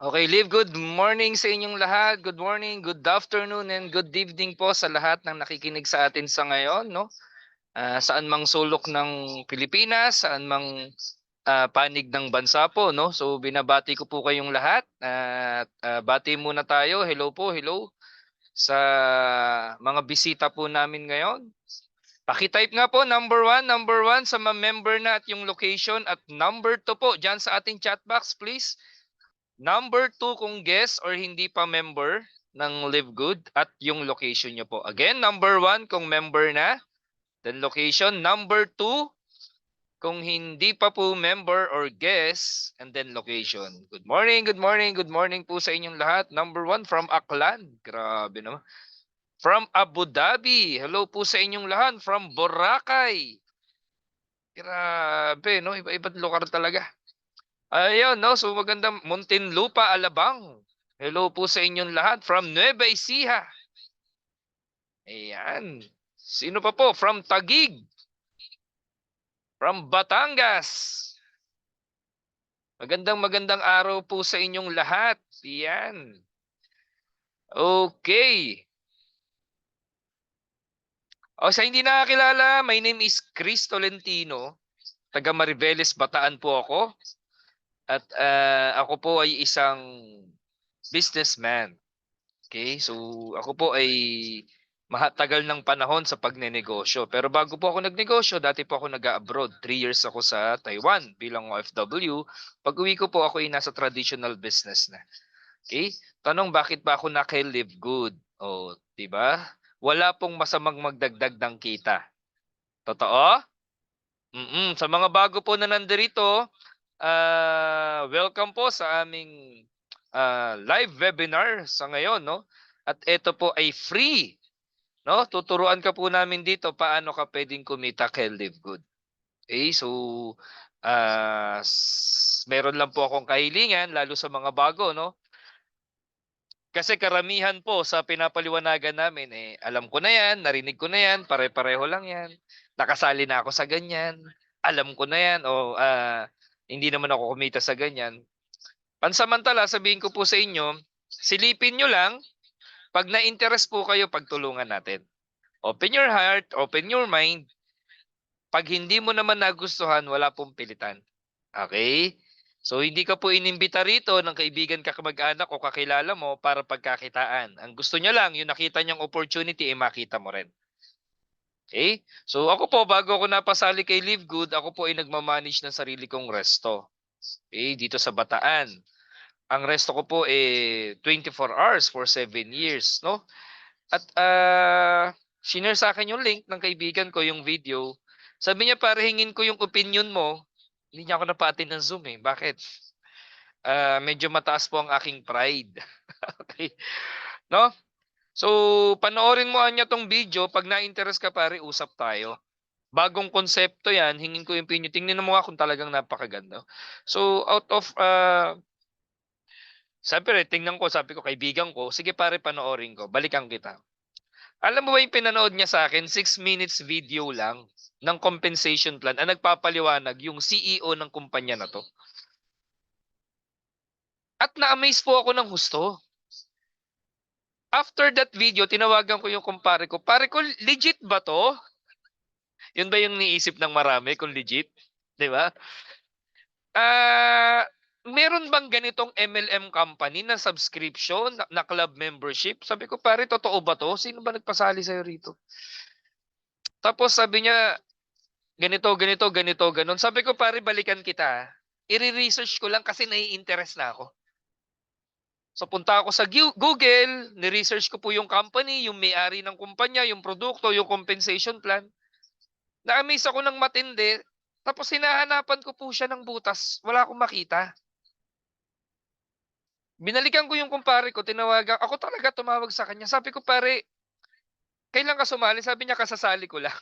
Okay, Liv, good morning sa inyong lahat. Good morning, good afternoon, and good evening po sa lahat ng nakikinig sa atin sa ngayon, no? Saan mang sulok ng Pilipinas, saan mang panig ng bansa po, no? So binabati ko po kayong lahat. At bati muna tayo. Hello po, hello sa mga bisita po namin ngayon. Paki-type nga po number one sa mga member na at yung location at number 2 po diyan sa ating chat box, please. Number 2 kung guest or hindi pa member ng Live Good at yung location nyo po. Again, number 1 kung member na, then location. Number 2 kung hindi pa po member or guest, and then location. Good morning, good morning, good morning po sa inyong lahat. Number 1 from Aklan. Grabe naman. From Abu Dhabi. Hello po sa inyong lahat. From Boracay. Grabe, no? Iba-ibang lugar talaga. Ayun, no? So magandang Muntinlupa, Alabang. Hello po sa inyong lahat from Nueva Ecija. Ayan. Sino pa po? From Taguig. From Batangas. Magandang araw po sa inyong lahat. Ayan. Okay. O sa hindi nakakilala, my name is Chris Tolentino. Taga Mariveles, Bataan po ako. At ako po ay isang businessman. Okay, so ako po ay mahatagal ng panahon sa pagnenegosyo. Pero bago po ako nagnegosyo, dati po ako nag-abroad. 3 years ako sa Taiwan bilang OFW. Pag uwi ko po, ako ay nasa traditional business na. Okay? Tanong, bakit ba ako naka-live good? O, di ba? Wala pong masamang magdagdag ng kita. Totoo? Sa mga bago po na nandirito, welcome po sa aming live webinar sa ngayon, no? At ito po ay free, no? Tuturuan ka po namin dito paano ka pwedeng kumita kay Live Good. Okay, so meron lang po akong kahilingan lalo sa mga bago, no? Kasi karamihan po sa pinapaliwanagan namin alam ko na 'yan, narinig ko na 'yan, pare-pareho lang 'yan. Nakasali na ako sa ganyan. Alam ko na 'yan o hindi naman ako kumita sa ganyan. Pansamantala, sabihin ko po sa inyo, silipin nyo lang. Pag na-interest po kayo, pagtulungan natin. Open your heart, open your mind. Pag hindi mo naman nagustuhan, wala pong pilitan. Okay? So, hindi ka po inimbita rito ng kaibigan ka, kamag-anak o kakilala mo para pagkakitaan. Ang gusto niya lang, yung nakita niyang opportunity, makita mo rin. Okay? So, ako po, bago ako napasali kay Live Good, ako po ay nagmamanage ng sarili kong resto. Okay? Dito sa Bataan. Ang resto ko po 24 hours for 7 years, no? At shinare sa akin yung link ng kaibigan ko, yung video. Sabi niya, pare, hingin ko yung opinion mo. Hindi niya ako napatin ng Zoom eh. Bakit? Medyo mataas po ang aking pride. Okay. No? So, panoorin mo niya tong video. Pag na-interest ka, pare, usap tayo. Bagong konsepto yan. Hingin ko yung opinion. Tingnan mo nga kung talagang napakaganda. So, out of siyempre, tingnan ko, sabi ko, kaibigan ko, sige pare, panoorin ko, balikan kita. Alam mo ba yung pinanood niya sa akin, 6 minutes video lang ng compensation plan ang nagpapaliwanag yung CEO ng kumpanya na to. At na-amaze po ako ng husto. After that video, tinawagan ko yung kumpare ko, pare ko, legit ba to? Yun ba yung niisip ng marami kung legit? Di ba? Meron bang ganitong MLM company na subscription, na club membership? Sabi ko, pare, totoo ba to? Sino ba nagpasali sa'yo rito? Tapos sabi niya, ganito, ganito, ganito, ganon. Sabi ko, pare, balikan kita. I-research ko lang kasi nai-interest na ako. So punta ako sa Google, ni-research ko po yung company, yung may-ari ng kumpanya, yung produkto, yung compensation plan. Na-amaze ako ng matindi. Tapos hinahanapan ko po siya ng butas. Wala akong makita. Binalikan ko yung kumpare ko, tinawagan. Ako talaga tumawag sa kanya. Sabi ko, pare, kailan ka sumali? Sabi niya, kasasali ko lang.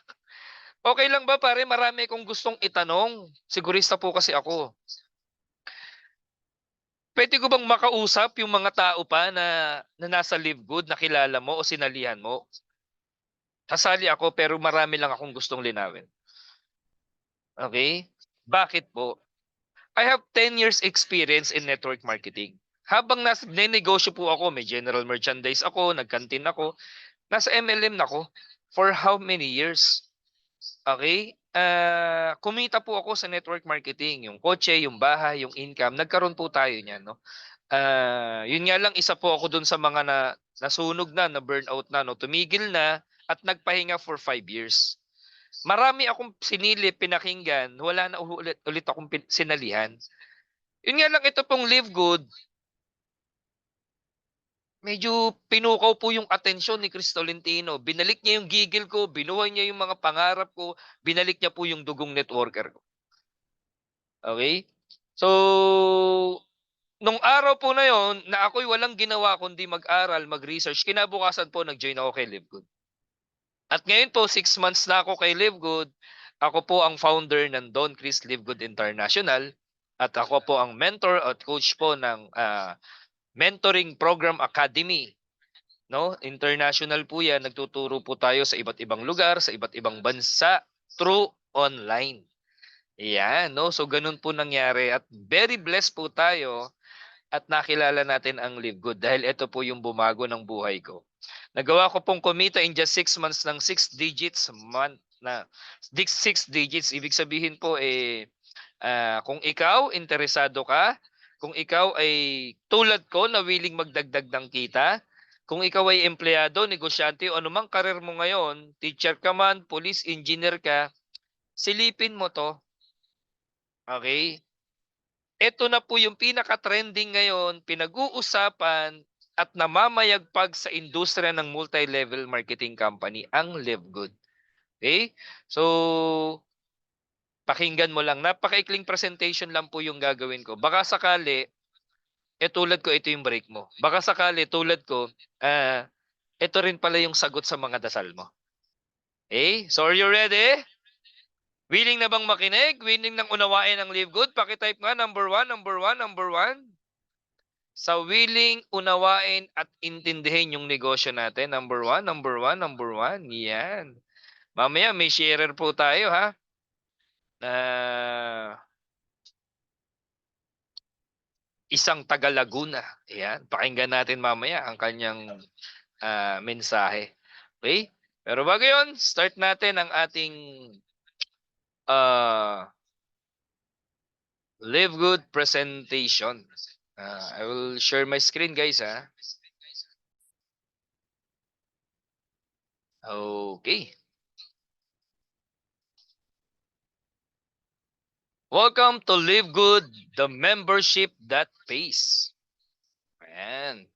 Okay lang ba, pare? Marami kong gustong itanong. Sigurista po kasi ako. Pwede ko bang makausap yung mga tao pa na nasa Live Good, na kilala mo o sinalihan mo? Sasali ako pero marami lang akong gustong linawin. Okay? Bakit po? I have 10 years experience in network marketing. Habang nagnenegosyo po ako, may general merchandise ako, nagkantin ako, nasa MLM na ako for how many years? Okay? Kumita po ako sa network marketing, yung kotse, yung bahay, yung income, nagkaroon po tayo niyan, no? Yun nga lang, isa po ako dun sa mga nasunog na burnout na, no? Tumigil na at nagpahinga for 5 years. Marami akong sinilip, pinakinggan, wala na ulit akong sinalihan. Yun nga lang, ito pong Live Good, medyo pinukaw po yung atensyon ni Chris Tolentino. Binalik niya yung gigil ko, binuhay niya yung mga pangarap ko, binalik niya po yung dugong networker ko. Okay? So, nung araw po na yon, na ako'y walang ginawa kundi mag-aral, mag-research, kinabukasan po nag-join ako kay Live Good. At ngayon po, 6 months na ako kay Live Good. Ako po ang founder ng Don Chris Live Good International. At ako po ang mentor at coach po ng Mentoring Program Academy. No? International po yan. Nagtuturo po tayo sa iba't ibang lugar, sa iba't ibang bansa through online. Yan, no? So ganun po nangyari at very blessed po tayo at nakilala natin ang Live Good dahil ito po yung bumago ng buhay ko. Nagawa ko pong kumita in just 6 months ng 6 digits month na 6 digits. Ibig sabihin po kung ikaw interesado ka, kung ikaw ay tulad ko na willing magdagdag ng kita, kung ikaw ay empleyado, negosyante o anumang karir mo ngayon, teacher ka man, police, engineer ka, silipin mo to. Okay? Ito na po yung pinaka-trending ngayon, pinag-uusapan at namamayagpag sa industriya ng multi-level marketing company, ang Live Good. Okay? So, pakinggan mo lang. Napakaikling presentation lang po yung gagawin ko. Baka sakali, tulad ko, ito yung break mo. Baka sakali, tulad ko, ito rin pala yung sagot sa mga dasal mo. Okay? So, are you ready? Willing na bang makinig? Willing nang unawain ang Live Good? Pakitype nga, number 1, number 1, number 1. Sa willing unawain at intindihin yung negosyo natin. Number 1, number 1, number 1. Yan. Mamaya may sharer po tayo ha. Isang taga Laguna. Yan. Pakinggan natin mamaya ang kanyang mensahe. Okay? Pero bago yun, start natin ang ating Live Good presentation. I will share my screen guys ha. Okay. Welcome to Live Good, the membership that pays. Ayan.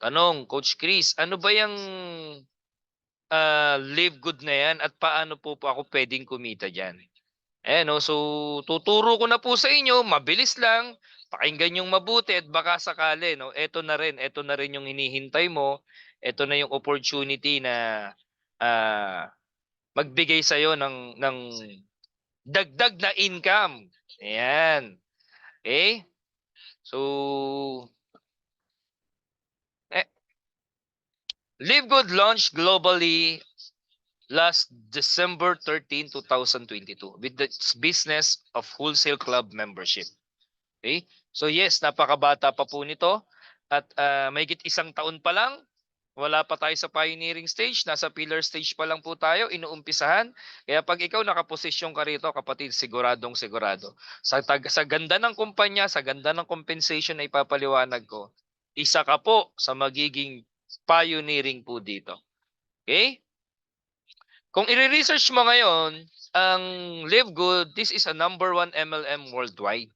Tanong, Coach Chris, ano ba yung Live Good na yan at paano po ako pwedeng kumita dyan? Ayan, so tuturo ko na po sa inyo, mabilis lang, pakinggan yung mabuti at baka sakali, no? Ito na rin yung hinihintay mo, ito na yung opportunity na magbigay sa'yo ng dagdag na income. Ayan. Okay? So, Live Good launched globally last December 13, 2022 with the business of wholesale club membership. Okay? So yes, napakabata pa po nito at mahigit 1 taon pa lang. Wala pa tayo sa pioneering stage, nasa pillar stage pa lang po tayo, inuumpisahan. Kaya pag ikaw nakaposisyon ka rito, kapatid, siguradong sigurado. Sa ganda ng kumpanya, sa ganda ng compensation na ipapaliwanag ko, isa ka po sa magiging pioneering po dito. Okay? Kung i-research mo ngayon, ang Live Good, this is a #1 MLM worldwide.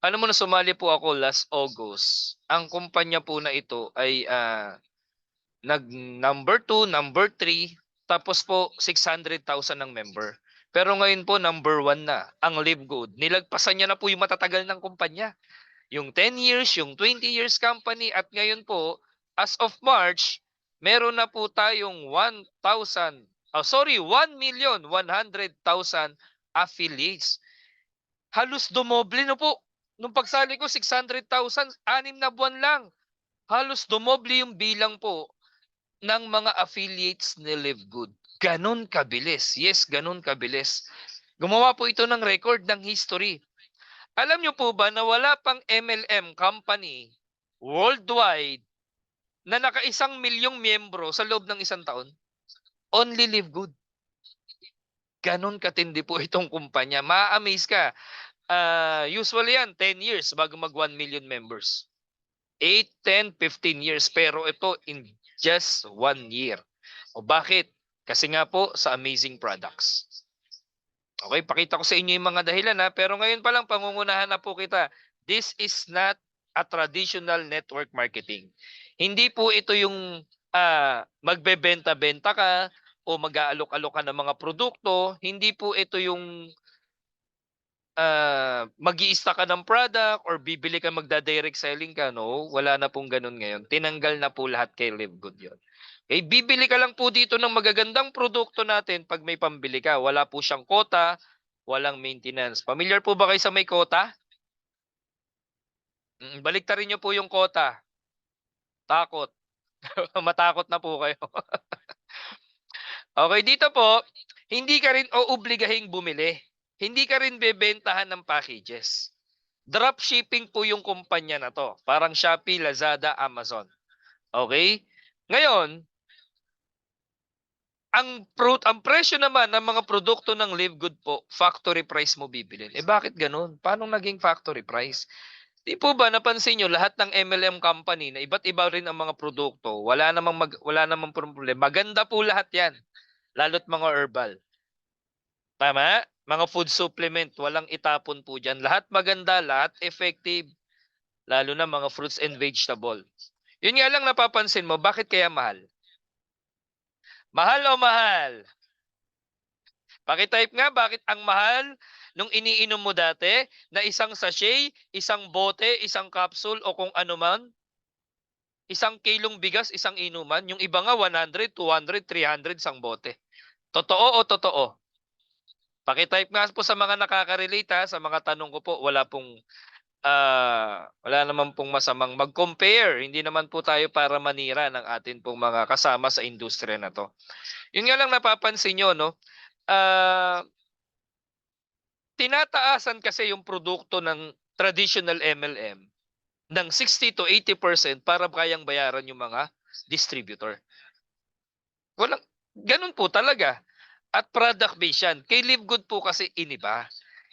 Alam mo na sumali po ako last August. Ang kumpanya po na ito ay nag number 2, number 3, tapos po 600,000 ng member. Pero ngayon po number 1 na ang Live Good. Nilagpasan niya na po yung matatagal ng kumpanya. Yung 10 years, yung 20 years company at ngayon po, as of March, meron na po tayong 1,100,000 affiliates. Halos dumoble na po. Nung pagsali ko, 600,000, 6 na buwan lang. Halos dumoble yung bilang po ng mga affiliates ni Live Good. Ganon kabilis. Yes, ganon kabilis. Gumawa po ito ng record ng history. Alam niyo po ba na wala pang MLM company worldwide na naka-1 milyong miyembro sa loob ng 1 taon? Only Live Good. Gano'n katindi po itong kumpanya. Ma-a-amaze ka. Usually yan, 10 years bago mag 1 million members. 8, 10, 15 years. Pero ito in just 1 year. O bakit? Kasi nga po sa amazing products. Okay, pakita ko sa inyo yung mga dahilan ha. Pero ngayon pa lang, pangungunahan na po kita. This is not a traditional network marketing. Hindi po ito yung magbebenta-benta ka o mag-aalok-alok ka ng mga produkto. Hindi po ito yung mag-i-stock ka ng product or bibili ka magda-direct selling ka. No, wala na pong ganun ngayon. Tinanggal na po lahat kay Live Good yun. Okay, bibili ka lang po dito ng magagandang produkto natin pag may pambili ka. Wala po siyang quota, walang maintenance. Familiar po ba kayo sa may quota? Baliktarin niyo po yung quota. Takot. Matakot na po kayo. Okay, dito po, hindi ka rin oobligahing bumili. Hindi ka rin bebentahan ng packages. Dropshipping po yung kumpanya na to. Parang Shopee, Lazada, Amazon. Okay? Ngayon, ang presyo naman ng mga produkto ng Live Good po, factory price mo bibilin. Bakit ganun? Paano naging factory price? Di po ba napansin nyo lahat ng MLM company na iba't iba rin ang mga produkto, wala namang problema. Maganda po lahat 'yan. Lalo't mga herbal. Tama? Mga food supplement, walang itapon po diyan. Lahat maganda, lahat effective, lalo na mga fruits and vegetable. Yun nga lang napapansin mo, bakit kaya mahal? Mahal o mahal? Paki-type nga bakit ang mahal nung iniinom mo dati na isang sachet, isang bote, isang capsule o kung ano man. 1 kilong bigas, isang inuman. Yung iba nga 100, 200, 300 isang bote. Totoo o totoo? Paki-type nga po sa mga nakaka-relate ha, sa mga tanong ko po. Wala naman pong masamang mag-compare. Hindi naman po tayo para manira ng atin pong mga kasama sa industriya na to. Yun nga lang napapansin nyo, no? Tinataasan kasi yung produkto ng traditional MLM ng 60 to 80% para kayang bayaran yung mga distributor. Walang, ganun po talaga. At product based yan. Kay Live Good po kasi iniba.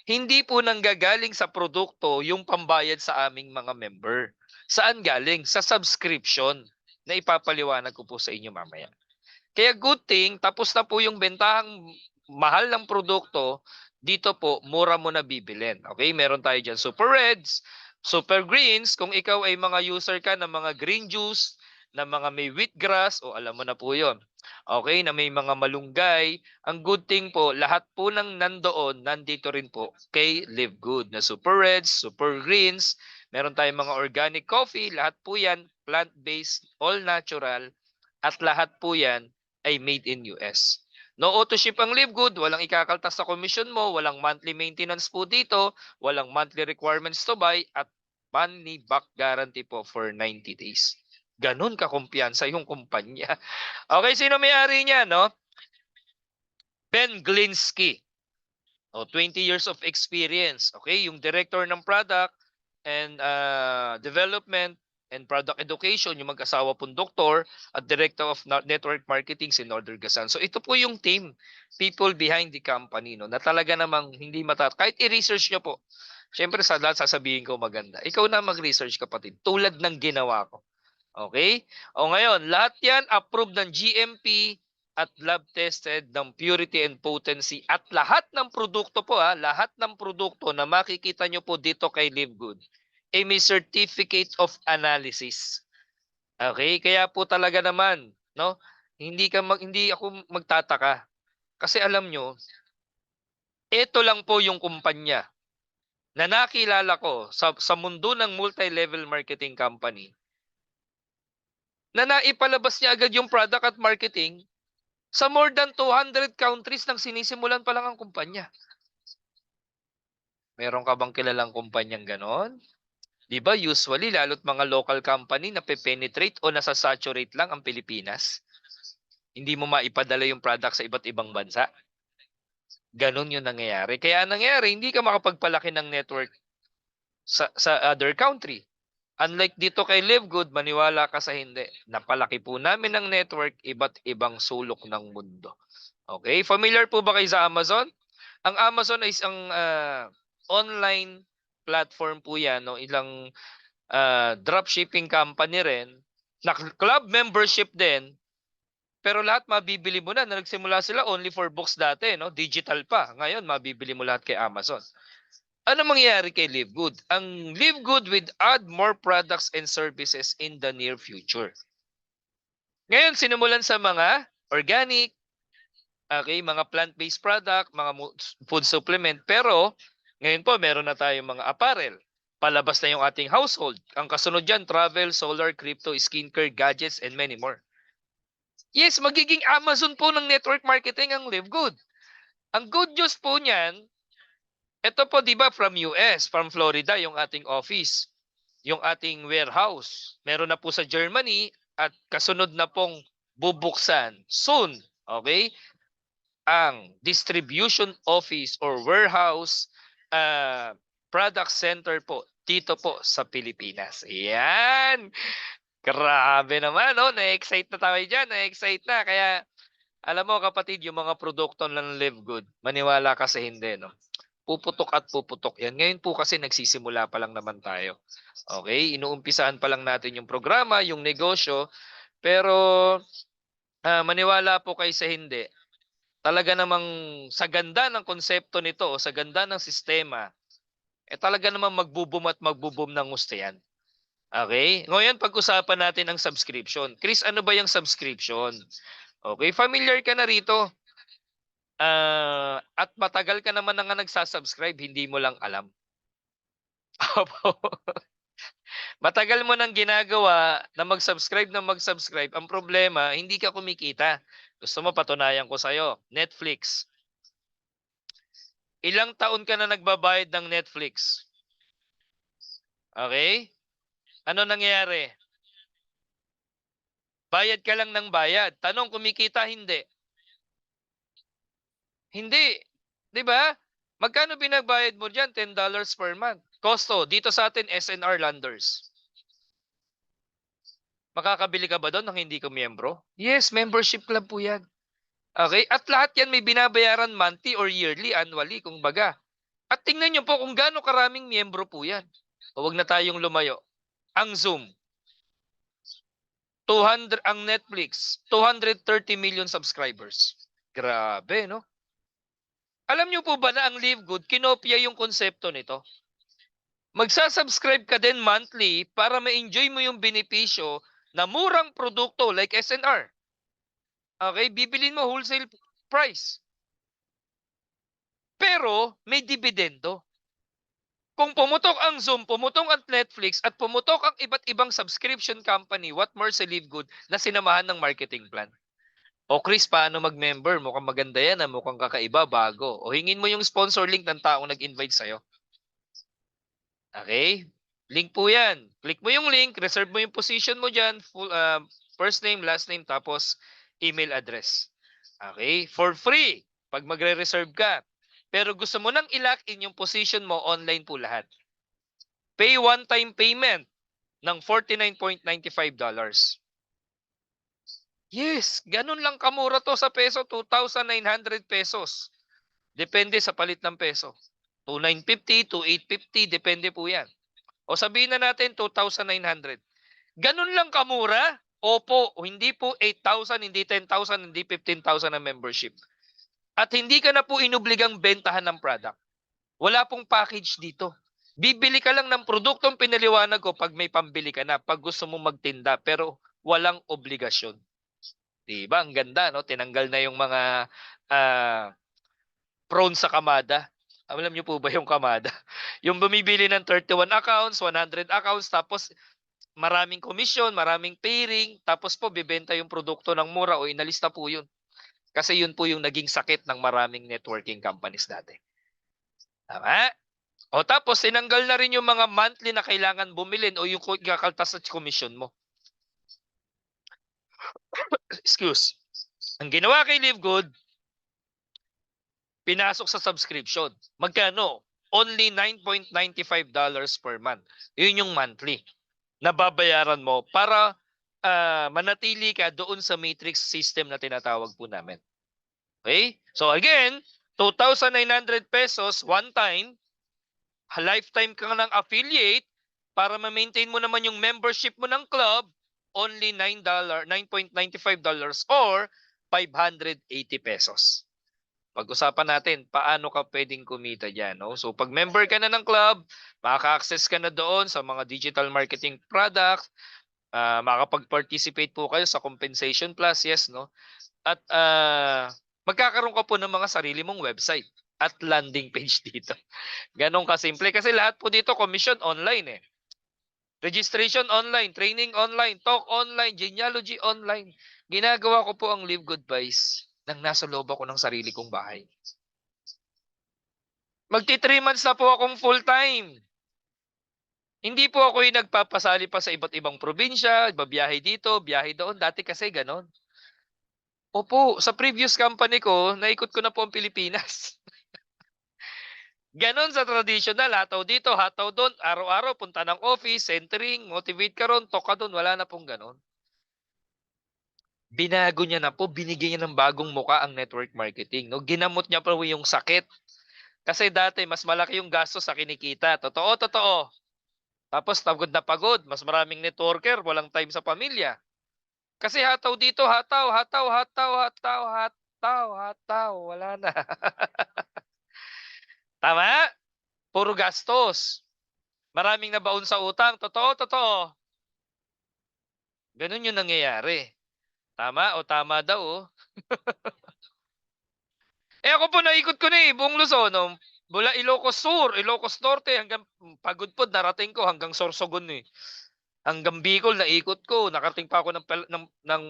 Hindi po nanggagaling sa produkto yung pambayad sa aming mga member. Saan galing? Sa subscription na ipapaliwanag ko po sa inyo mamaya. Kaya good thing, tapos na po yung bentahang mahal ng produkto, dito po, mura mo na bibilin. Okay, meron tayo dyan Super Reds, Super Greens, kung ikaw ay mga user ka ng mga green juice, na mga may wheatgrass, o alam mo na po yon. Okay, na may mga malunggay. Ang good thing po, lahat po ng nandoon, nandito rin po kay Live Good na Super Reds, Super Greens, meron tayong mga organic coffee, lahat po yan, plant-based, all natural, at lahat po yan ay made in US. No auto ship ang Live Good, walang ikakaltas sa komisyon mo, walang monthly maintenance po dito, walang monthly requirements to buy, at money back guarantee po for 90 days. Ganun kakumpiyansa yung kumpanya. Okay, sino may-ari niya, no? Ben Glinsky. 20 years of experience. Okay, yung director ng product and development and product education, yung mag-asawa pong doktor, at director of network marketing si Norder Gasan. So ito po yung team, people behind the company, no, na talaga namang hindi kahit i-research nyo po. Siyempre sa lahat sasabihin ko maganda. Ikaw na mag-research kapatid, tulad ng ginawa ko. Okay? O ngayon, lahat yan approved ng GMP at lab tested ng purity and potency, at lahat ng produkto po lahat ng produkto na makikita nyo po dito kay Live Good ay may certificate of analysis. Okay? Kaya po talaga naman, no? Hindi ako magtataka. Kasi alam nyo, ito lang po yung kumpanya na nakilala ko sa mundo ng multi-level marketing company na naipalabas niya agad yung product at marketing sa more than 200 countries nang sinisimulan pa lang ang kumpanya. Meron ka bang kilalang kumpanyang ganon? Di ba usually, lalo't mga local company na penetrate o nasa-saturate lang ang Pilipinas? Hindi mo maipadala yung product sa iba't ibang bansa? Ganon yung nangyayari. Kaya nangyayari, hindi ka makapagpalaki ng network sa other country. Unlike dito kay Livegood, maniwala ka sa hindi. Napalaki po namin ang network, iba't ibang sulok ng mundo. Okay? Familiar po ba kayo sa Amazon? Ang Amazon ay isang online platform po yan, no? Ilang dropshipping company rin, na club membership din, pero lahat mabibili mo na nagsimula sila only for books dati, no? Digital pa. Ngayon, mabibili mo lahat kay Amazon. Ano mangyayari kay Livegood? Ang Livegood will add more products and services in the near future. Ngayon, sinimulan sa mga organic, okay, mga plant-based product, mga food supplement. Pero, ngayon po, meron na tayong mga apparel. Palabas na yung ating household. Ang kasunod dyan, travel, solar, crypto, skincare, gadgets, and many more. Yes, magiging Amazon po ng network marketing ang Livegood. Ang good news po niyan, ito po, di ba, from US, from Florida, yung ating office, yung ating warehouse. Meron na po sa Germany at kasunod na pong bubuksan soon, okay, ang distribution office or warehouse product center po dito po sa Pilipinas. Yan! Grabe naman, no? Na-excite na tayo dyan. Na-excite na. Kaya, alam mo kapatid, yung mga produkto ng Livegood, maniwala ka sa hindi, no? Puputok at puputok yan. Ngayon po kasi nagsisimula pa lang naman tayo. Okay? Inuumpisaan pa lang natin yung programa, yung negosyo. Pero maniwala po kayo sa hindi. Talaga namang sa ganda ng konsepto nito o sa ganda ng sistema, talaga namang magbubum at magbubum ng gusto yan. Okay? Ngayon, pag-usapan natin ang subscription. Chris, ano ba yung subscription? Okay, familiar ka na rito. At matagal ka naman na nga nagsasubscribe, hindi mo lang alam. Matagal mo nang ginagawa na mag-subscribe na mag-subscribe. Ang problema, hindi ka kumikita. Gusto mo patunayan ko sa'yo. Netflix. Ilang taon ka na nagbabayad ng Netflix? Okay? Ano nangyayari? Bayad ka lang ng bayad. Tanong, kumikita? Hindi. Hindi. 'Di ba? Magkano binabayad mo diyan? $10 per month. Kosto, dito sa atin SNR Landers. Makakabili ka ba doon nang hindi ka miyembro? Yes, membership club po 'yan. Okay? At lahat 'yan may binabayaran monthly or yearly, annually kung baga. At tingnan niyo po kung gaano karaming miyembro po 'yan. O wag na tayong lumayo. Ang Zoom, 200 ang Netflix, 230 million subscribers. Grabe, no? Alam niyo po ba na ang Livegood, kinopya yung konsepto nito? Magsasubscribe ka din monthly para ma-enjoy mo yung benepisyo na murang produkto like SNR. Okay? Bibilin mo wholesale price. Pero may dividendo. Kung pumutok ang Zoom, pumutok ang Netflix, at pumutok ang iba't ibang subscription company, what more sa Livegood na sinamahan ng marketing plan? O Chris, paano mag-member? Mukhang maganda yan, mukhang kakaiba, bago. O hingin mo yung sponsor link ng taong nag-invite sa'yo. Okay? Link po yan. Click mo yung link, reserve mo yung position mo dyan, full, first name, last name, tapos email address. Okay? For free, pag magre-reserve ka. Pero gusto mo nang i-lock in yung position mo, online po lahat. Pay one-time payment ng $49.95. Yes, ganun lang kamura to sa peso, 2,900 pesos. Depende sa palit ng peso. 2,950, 2,850, depende po yan. O sabihin na natin 2,900. Ganun lang kamura? Opo, hindi po 8,000, hindi 10,000, hindi 15,000 ang membership. At hindi ka na po inubligang bentahan ng product. Wala pong package dito. Bibili ka lang ng produktong pinaliwanag ko pag may pambili ka na, pag gusto mo magtinda, pero walang obligasyon. Diba? Ang ganda, no? Tinanggal na yung mga prone sa kamada. Alam niyo po ba yung kamada? Yung bumibili ng 31 accounts, 100 accounts, tapos maraming komisyon, maraming pairing, tapos po bibenta yung produkto ng mura o inalista po yun. Kasi yun po yung naging sakit ng maraming networking companies dati. Tama? O tapos tinanggal na rin yung mga monthly na kailangan bumilin o yung kakaltas sa komisyon mo. Excuse. Ang ginawa kay Livegood, pinasok sa subscription. Magkano? only $9.95 per month. Yun yung monthly na babayaran mo para manatili ka doon sa matrix system na tinatawag po namin. Okay? So again, 2,900 pesos one time, lifetime ka ng affiliate para ma-maintain mo naman yung membership mo ng club, only $9.95 or 580 pesos. Pag-usapan natin paano ka pwedeng kumita diyan, no? So pag member ka na ng club, makaka-access ka na doon sa mga digital marketing products, makakapag-participate po kayo sa compensation plus, yes, no? At magkakaroon ka po ng mga sarili mong website at landing page dito. Ganon kasimple kasi lahat po dito commission online eh. Registration online, training online, talk online, genealogy online. Ginagawa ko po ang Live Good Vibes nang nasa loob ako ng sarili kong bahay. Magti 3 months na po akong full-time. Hindi po ako yung nagpapasali pa sa iba't ibang probinsya, babiyahe dito, biyahe doon. Dati kasi ganon. Opo, sa previous company ko, naikot ko na po ang Pilipinas. Ganon sa traditional, hataw dito, hataw doon, araw-araw punta ng office, centering, motivate ka ron, talk ka doon, wala na pong ganon. Binago niya na po, binigyan niya ng bagong muka ang network marketing. No? Ginamot niya po yung sakit. Kasi dati, mas malaki yung gasto sa kinikita. Totoo, totoo. Tapos pagod, mas maraming networker, walang time sa pamilya. Kasi hataw dito, hataw, wala na. Tama? Puro gastos. Maraming nabaon sa utang. Totoo, totoo. Ganun yung nangyayari. Tama o tama daw. Oh. Ako po naikot ko na buong Luzon. No? Mula Ilocos Sur, Ilocos Norte, hanggang Pagod po, narating ko hanggang Sorsogon eh. Hanggang Bicol, naikot ko. Nakarating pa ako ng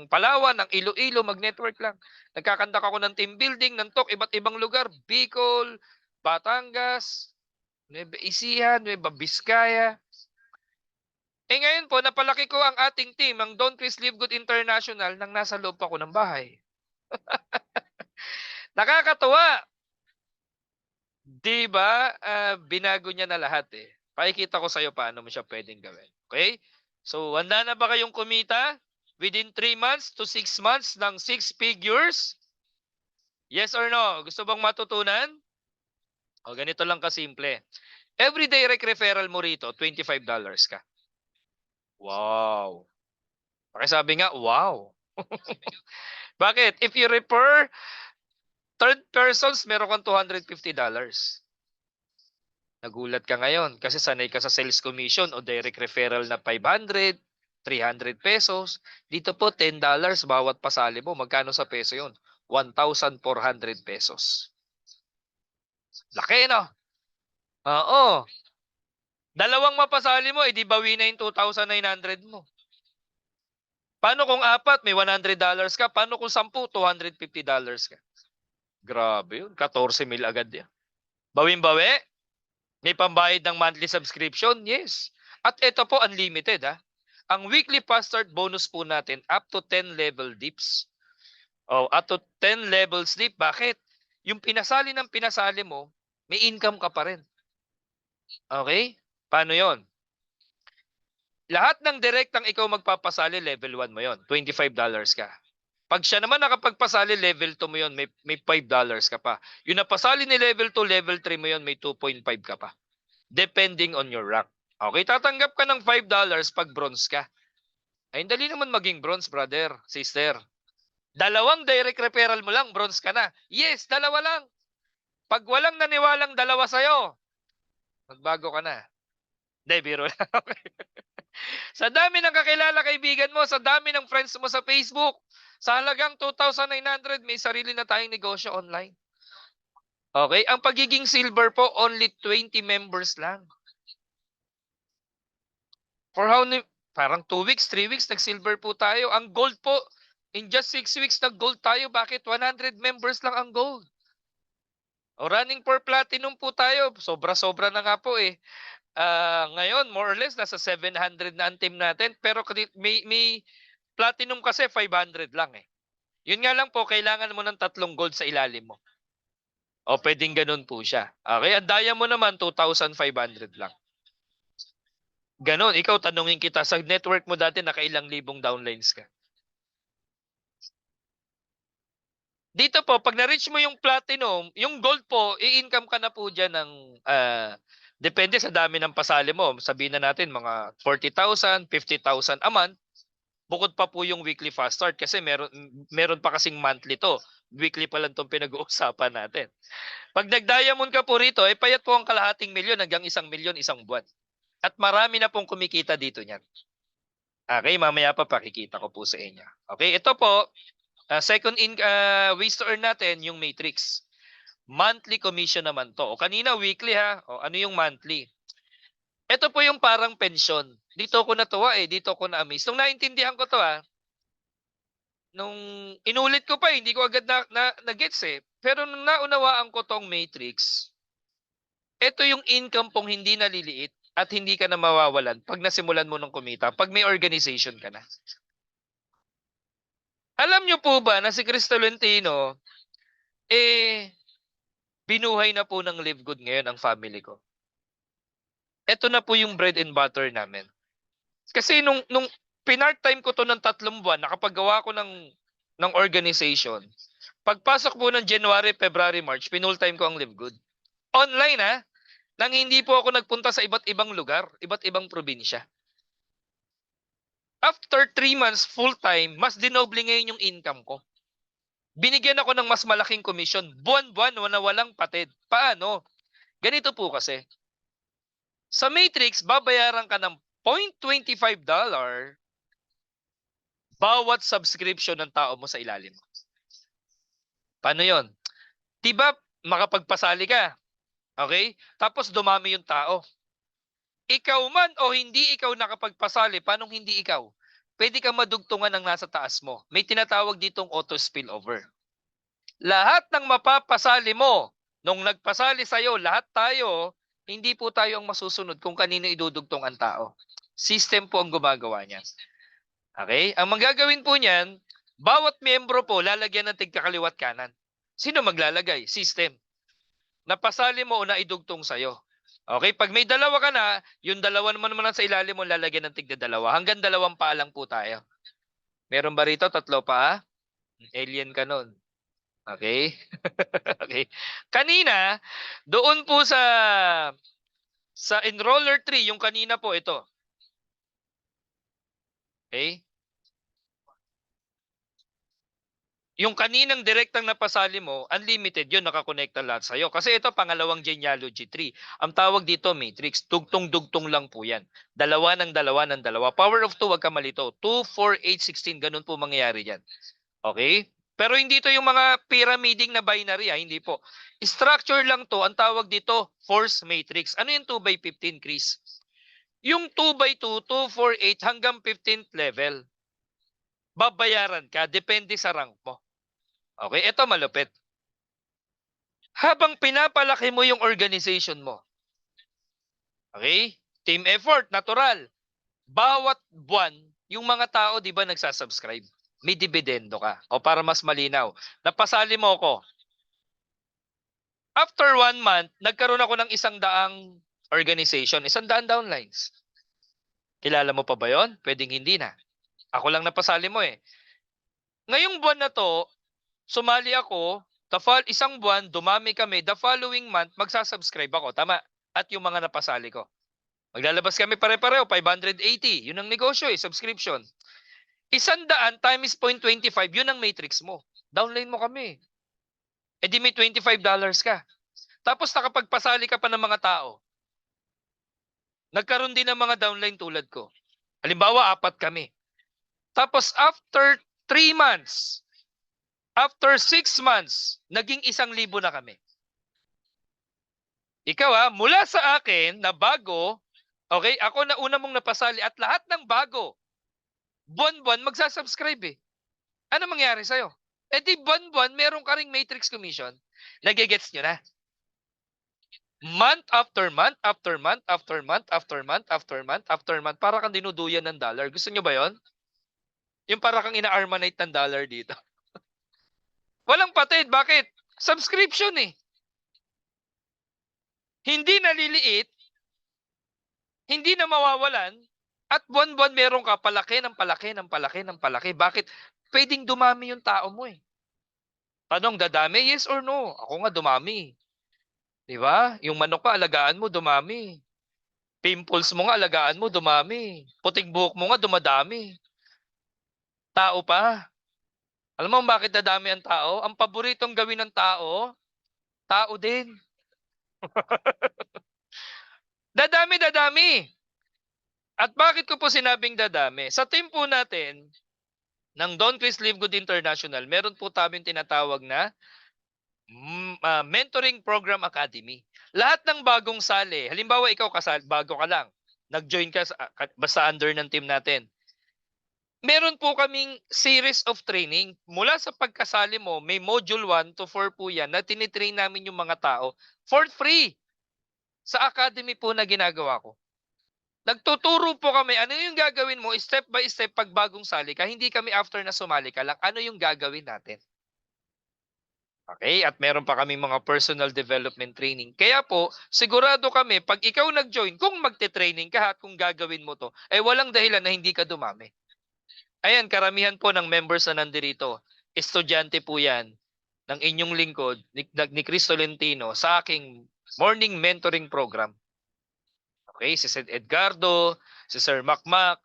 Palawan, ng Iloilo, mag-network lang. Nagkakandak ako ng team building, ng talk, iba't ibang lugar. Bicol, Batangas, Nueva Ecija, Nueva Vizcaya. Ngayon po, napalaki ko ang ating team, ang Don Chris Live Good International, nang nasa loob ako ng bahay. Nakakatuwa. Diba? Binago niya na lahat eh. Pakikita ko sa'yo paano mo siya pwedeng gawin. Okay? So, handa na ba kayong kumita? Within 3 months to 6 months ng 6 figures? Yes or no? Gusto bang matutunan? O, ganito lang kasimple. Every direct referral mo rito, $25 ka. Wow. Pakisabi nga, wow. Bakit? If you refer third persons, meron kang $250. Nagulat ka ngayon kasi sanay ka sa sales commission o direct referral na 500, 300 pesos. Dito po, $10 bawat pasali mo. Magkano sa peso yun? 1,400 pesos. Laki, no? Oo. Dalawang mapasali mo, edi bawi na yung 2,900 mo. Paano kung 4, may $100 ka? Paano kung 10, $250 ka? Grabe yun. 14,000 agad yan. Bawin-bawi? May pambayad ng monthly subscription? Yes. At ito po, unlimited. Ang weekly fast start bonus po natin, up to 10 level dips. Up to 10 levels dip. Bakit? Yung pinasali ng pinasali mo, may income ka pa rin. Okay? Paano yon? Lahat ng direktang ikaw magpapasali, level 1 mo yon, $25 ka. Pag siya naman nakapagpasali, level 2 mo yon, may $5 ka pa. Yung napasali ni level 2, level 3 mo yon, may 2.5 ka pa. Depending on your rank. Okay, tatanggap ka ng $5 pag bronze ka. Ay, dali naman maging bronze, brother, sister. Dalawang direct referral mo lang, bronze ka na. Yes, dalawa lang. Pag walang naniwalang dalawa sa'yo, magbago ka na. Hindi, biro lang. Sa dami ng kakilala kaibigan mo, sa dami ng friends mo sa Facebook, sa halagang 2,900, may sarili na tayong negosyo online. Okay? Ang pagiging silver po, only 20 members lang. For how many? Parang 2 weeks, 3 weeks, nag-silver po tayo. Ang gold po, in just 6 weeks, nag-gold tayo. Bakit? 100 members lang ang gold. O running for platinum po tayo. Sobra-sobra na nga po eh. Ngayon, more or less, nasa 700 na ang team natin. Pero may platinum kasi 500 lang eh. Yun nga lang po, kailangan mo ng 3 gold sa ilalim mo. O pwedeng ganun po siya. Okay, ang daya mo naman 2,500 lang. Ganon, ikaw tanungin kita, sa network mo dati nakailang libong downlines ka? Dito po, pag na-reach mo yung platinum, yung gold po, i-income ka na po dyan ng, depende sa dami ng pasali mo. Sabihin na natin mga 40,000, 50,000 a month. Bukod pa po yung weekly fast start kasi meron pa kasing monthly to. Weekly pa lang itong pinag-uusapan natin. Pag nag-diamond ka po rito, payat po ang kalahating milyon hanggang 1 milyon isang buwan. At marami na pong kumikita dito niyan. Okay, mamaya pa pakikita ko po sa inyo. Okay, ito po, second ways to earn natin yung matrix. Monthly commission naman to. O kanina weekly ha. O ano yung monthly? Ito po yung parang pensyon. Dito ko natuwa dito ko na-amaze. Nung naintindihan ko to nung inulit ko pa hindi ko agad na-gets Pero nung naunawaan ko tong matrix, ito yung income pong hindi naliliit at hindi ka na mawawalan pag nasimulan mo ng kumita, pag may organization ka na. Alam nyo po ba na si Chris Tolentino, binuhay na po ng Live Good ngayon ang family ko. Ito na po yung bread and butter namin. Kasi nung pinart-time ko to ng 3 buwan, nakapagawa ko ng organization. Pagpasok po ng January, February, March, pinul-time ko ang Live Good. Online nang hindi po ako nagpunta sa iba't ibang lugar, iba't ibang probinsya. After 3 months full-time, mas dinoble ngayon yung income ko. Binigyan ako ng mas malaking komisyon. Buwan-buwan na walang patid. Paano? Ganito po kasi. Sa Matrix, babayaran ka ng $0.25 bawat subscription ng tao mo sa ilalim. Paano yon? Diba makapagpasali ka? Okay? Tapos dumami yung tao. Ikaw man o hindi ikaw nakapagpasali, paano hindi ikaw? Pwede kang madugtungan ng nasa taas mo. May tinatawag ditong auto spillover. Lahat ng mapapasali mo, nung nagpasali sa'yo, lahat tayo, hindi po tayo ang masusunod kung kanino idudugtong ang tao. System po ang gumagawa niyan. Okay? Ang magagawin po niyan, bawat miyembro po lalagyan ng tigkakaliwat kanan. Sino maglalagay? System. Napasali mo o naidugtong sa'yo. Okay? Pag may dalawa ka na, yung dalawa naman sa ilalim mo lalagyan ng tigda-dalawa. Hanggang 2 paa lang po tayo. Meron ba rito 3 paa? Alien ka nun. Okay? Okay. Kanina, doon po sa enroller 3, yung kanina po ito. Okay? Yung kaninang direktang napasali mo, unlimited yun, nakakonekta lahat sa'yo. Kasi ito, pangalawang genealogy tree. Ang tawag dito, matrix. Dugtong-dugtong lang po yan. Dalawa ng dalawa ng dalawa. Power of 2, wag ka malito. 2, 4, 8, 16, ganun po mangyayari yan. Okay? Pero hindi to yung mga pyramiding na binary, hindi po. Structure lang to, ang tawag dito, force matrix. Ano yung 2 by 15, Chris? Yung 2 by 2, 2, 4, 8 hanggang 15th level. Babayaran ka, depende sa rank mo. Okay, ito malupit. Habang pinapalaki mo yung organization mo, okay, team effort, natural. Bawat buwan, yung mga tao, di ba, nagsasubscribe. May dividendo ka. O para mas malinaw, napasali mo ako. After 1 month, nagkaroon ako ng 100 organization, 100 downlines. Kilala mo pa ba yon? Pwedeng hindi na. Ako lang napasali mo Ngayong buwan na to, sumali ako, isang buwan, dumami kami, the following month, magsasubscribe ako. Tama? At yung mga napasali ko. Maglalabas kami pare-pareho, 580. Yun ang negosyo subscription. 100 times 0.25, yun ang matrix mo. Downline mo kami. Di may $25 ka. Tapos nakapagpasali ka pa ng mga tao. Nagkaroon din ng mga downline tulad ko. Halimbawa, 4 kami. Tapos after 3 months, after 6 months, naging 1,000 na kami. Ikaw mula sa akin na bago, okay, ako na una mong napasali at lahat ng bago, buwan-buwan magsasubscribe Ano mangyari sa'yo? Di buwan-buwan, meron ka ring matrix commission. Nagigets nyo na? Month after month, after month, after month, after month, after month, after month, para kang dinuduyan ng dollar. Gusto nyo ba yon? Yung para kang ina-armanite ng dollar dito. Walang patid. Bakit? Subscription hindi naliliit, hindi na mawawalan, at buwan-buwan meron ka palaki ng palaki ng palaki ng palaki. Bakit? Puwedeng dumami yung tao mo, eh. Tanong, dadami? Yes or no? Ako nga dumami. 'Di ba? Yung manok ka alagaan mo dumami. Pimples mo nga alagaan mo dumami. Puting buhok mo nga dumadami. Tao pa. Alam mo kung bakit dadami ang tao? Ang paboritong gawin ng tao, tao din. Dadami, dadami. At bakit ko po sinabing dadami? Sa team po natin ng Don Chris Livegood International, meron po tayong tinatawag na Mentoring Program Academy. Lahat ng bagong sali, halimbawa ikaw bago ka lang, nag-join ka basta under ng team natin. Meron po kaming series of training. Mula sa pagkasali mo, may module 1 to 4 po yan na tinitrain namin yung mga tao for free sa academy po na ginagawa ko. Nagtuturo po kami, ano yung gagawin mo step by step pag bagong sali ka. Hindi kami after na sumali ka lang, ano yung gagawin natin. Okay? At meron pa kami mga personal development training. Kaya po, sigurado kami, pag ikaw nag-join, kung magte-training ka at kung gagawin mo to, ay walang dahilan na hindi ka dumami. Ayan, karamihan po ng members na nandirito, estudyante po yan ng inyong lingkod, ni Chris Tolentino, sa aking morning mentoring program. Okay, si Sir Edgardo, si Sir Macmac,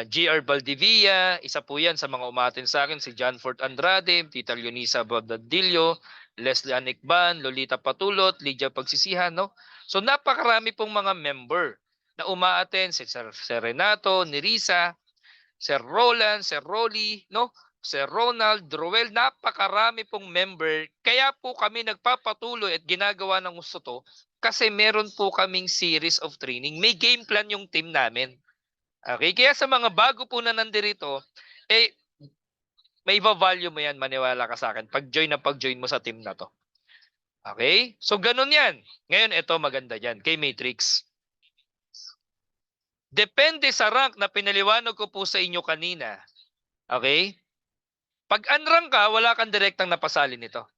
GR Valdivia, isa po yan sa mga umatin sa akin, si John Fort Andrade, Tita Leonisa Bordadillo, Leslie Anikban, Lolita Patulot, Lydia Pagsisihan, no? So napakarami pong mga member na umaaten, si Sir Renato, Nerissa, Sir Roland, Sir Rolly, no? Sir Ronald, Roel, napakarami pong member. Kaya po kami nagpapatuloy at ginagawa ng gusto to kasi meron po kaming series of training. May game plan yung team namin. Okay, kaya sa mga bago po na nandirito, eh, may iba-value mo yan, maniwala ka sa akin, pag-join mo sa team na to. Okay? So, ganun yan. Ngayon, ito maganda dyan, kay Matrix. Depende sa rank na pinaliwanag ko po sa inyo kanina. Okay? Pag unrank ka, wala kang direktang napasali nito.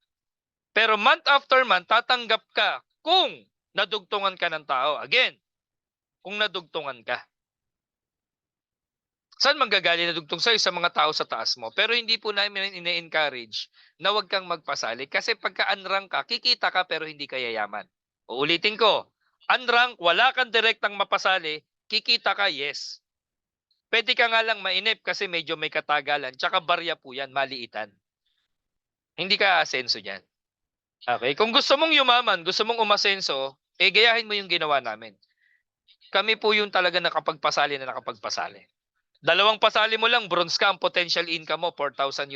Pero month after month, tatanggap ka kung nadugtungan ka ng tao. Again, kung nadugtungan ka. Saan manggagaling na dugtong sa'yo? Sa mga tao sa taas mo. Pero hindi po namin ina-encourage na huwag kang magpasali. Kasi pagka-unrank ka, kikita ka pero hindi ka yayaman. Uulitin ko, unrank, wala kang direktang mapasali, kikita ka, yes. Pwede ka nga lang mainip kasi medyo may katagalan. Tsaka barya po yan, maliitan. Hindi ka asenso dyan. Okay, kung gusto mong yumaman, gusto mong umasenso, gayahin mo yung ginawa namin. Kami po yung talaga nakapagpasali na nakapagpasali. Dalawang pasali mo lang, bronze ka, ang potential income mo, $4,000.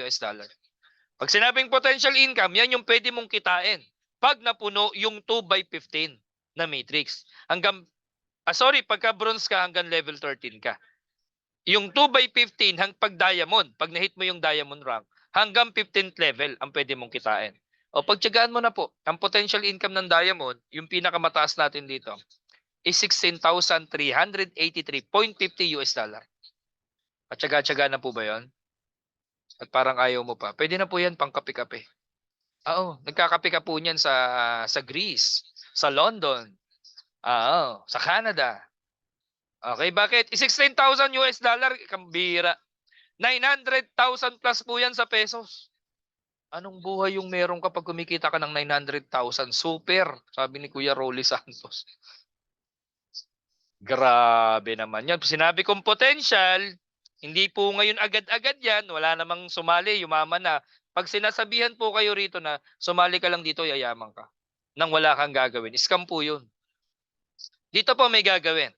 Pag sinabing potential income, yan yung pwede mong kitain. Pag napuno yung 2x15 na matrix. Pagka bronze ka, hanggang level 13 ka. Yung 2x15, pag diamond, pag na-hit mo yung diamond rank, hanggang 15th level ang pwede mong kitain. O pagtyagaan mo na po, ang potential income ng diamond, yung pinakamataas natin dito, is $16,383.50. Patyaga-tyaga na po ba yon? At parang ayaw mo pa. Pwede na po yan pang kape-kape. Oo, nagkakape ka po niyan sa Greece, sa London, sa Canada. Okay, bakit? $16,000, kambira. 900,000 plus po yan sa pesos. Anong buhay yung meron kapag kumikita ka ng 900,000? Super, sabi ni Kuya Rolly Santos. Grabe naman yan. Sinabi kong potential, hindi po ngayon agad-agad yan. Wala namang sumali, yumaman na. Pag sinasabihan po kayo rito na sumali ka lang dito, yayaman ka. Nang wala kang gagawin. Scam po yun. Dito po may gagawin.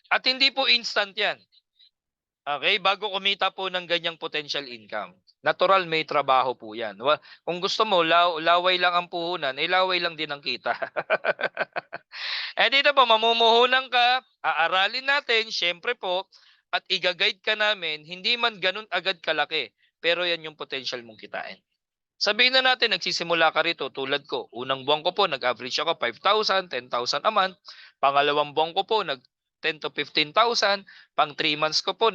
At hindi po instant yan. Okay? Bago kumita po ng ganyang potential income. Natural may trabaho po yan. Kung gusto mo, laway lang ang puhunan, laway lang din ang kita. Dito po, mamumuhunan ka, aaralin natin, syempre po, at i-guide ka namin, hindi man ganun agad kalaki, pero yan yung potential mong kitain. Sabihin na natin, nagsisimula ka rito, tulad ko, unang buwan ko po, nag-average ako 5,000, 10,000 a month, pangalawang buwan ko po, 10 to 15,000, pang 3 months ko po,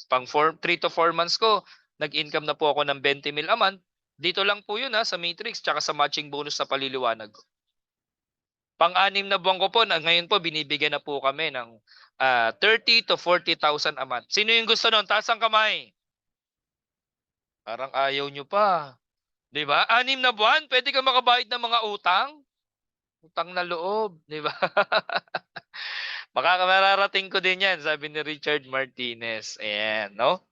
pang 3 to 4 months ko, nag-income na po ako ng 20 mil a month. Dito lang po yun sa Matrix, tsaka sa matching bonus sa paliliwanag. Pang-anim na buwan ko po, ngayon po binibigyan na po kami ng 30 to 40,000 a month. Sino yung gusto nun? Taas ang kamay. Parang ayaw nyo pa. 'Di ba? 6 na buwan, pwede ka makabayad ng mga utang. Utang na loob, 'di ba? Mararating ko din 'yan, sabi ni Richard Martinez. Ayan, no?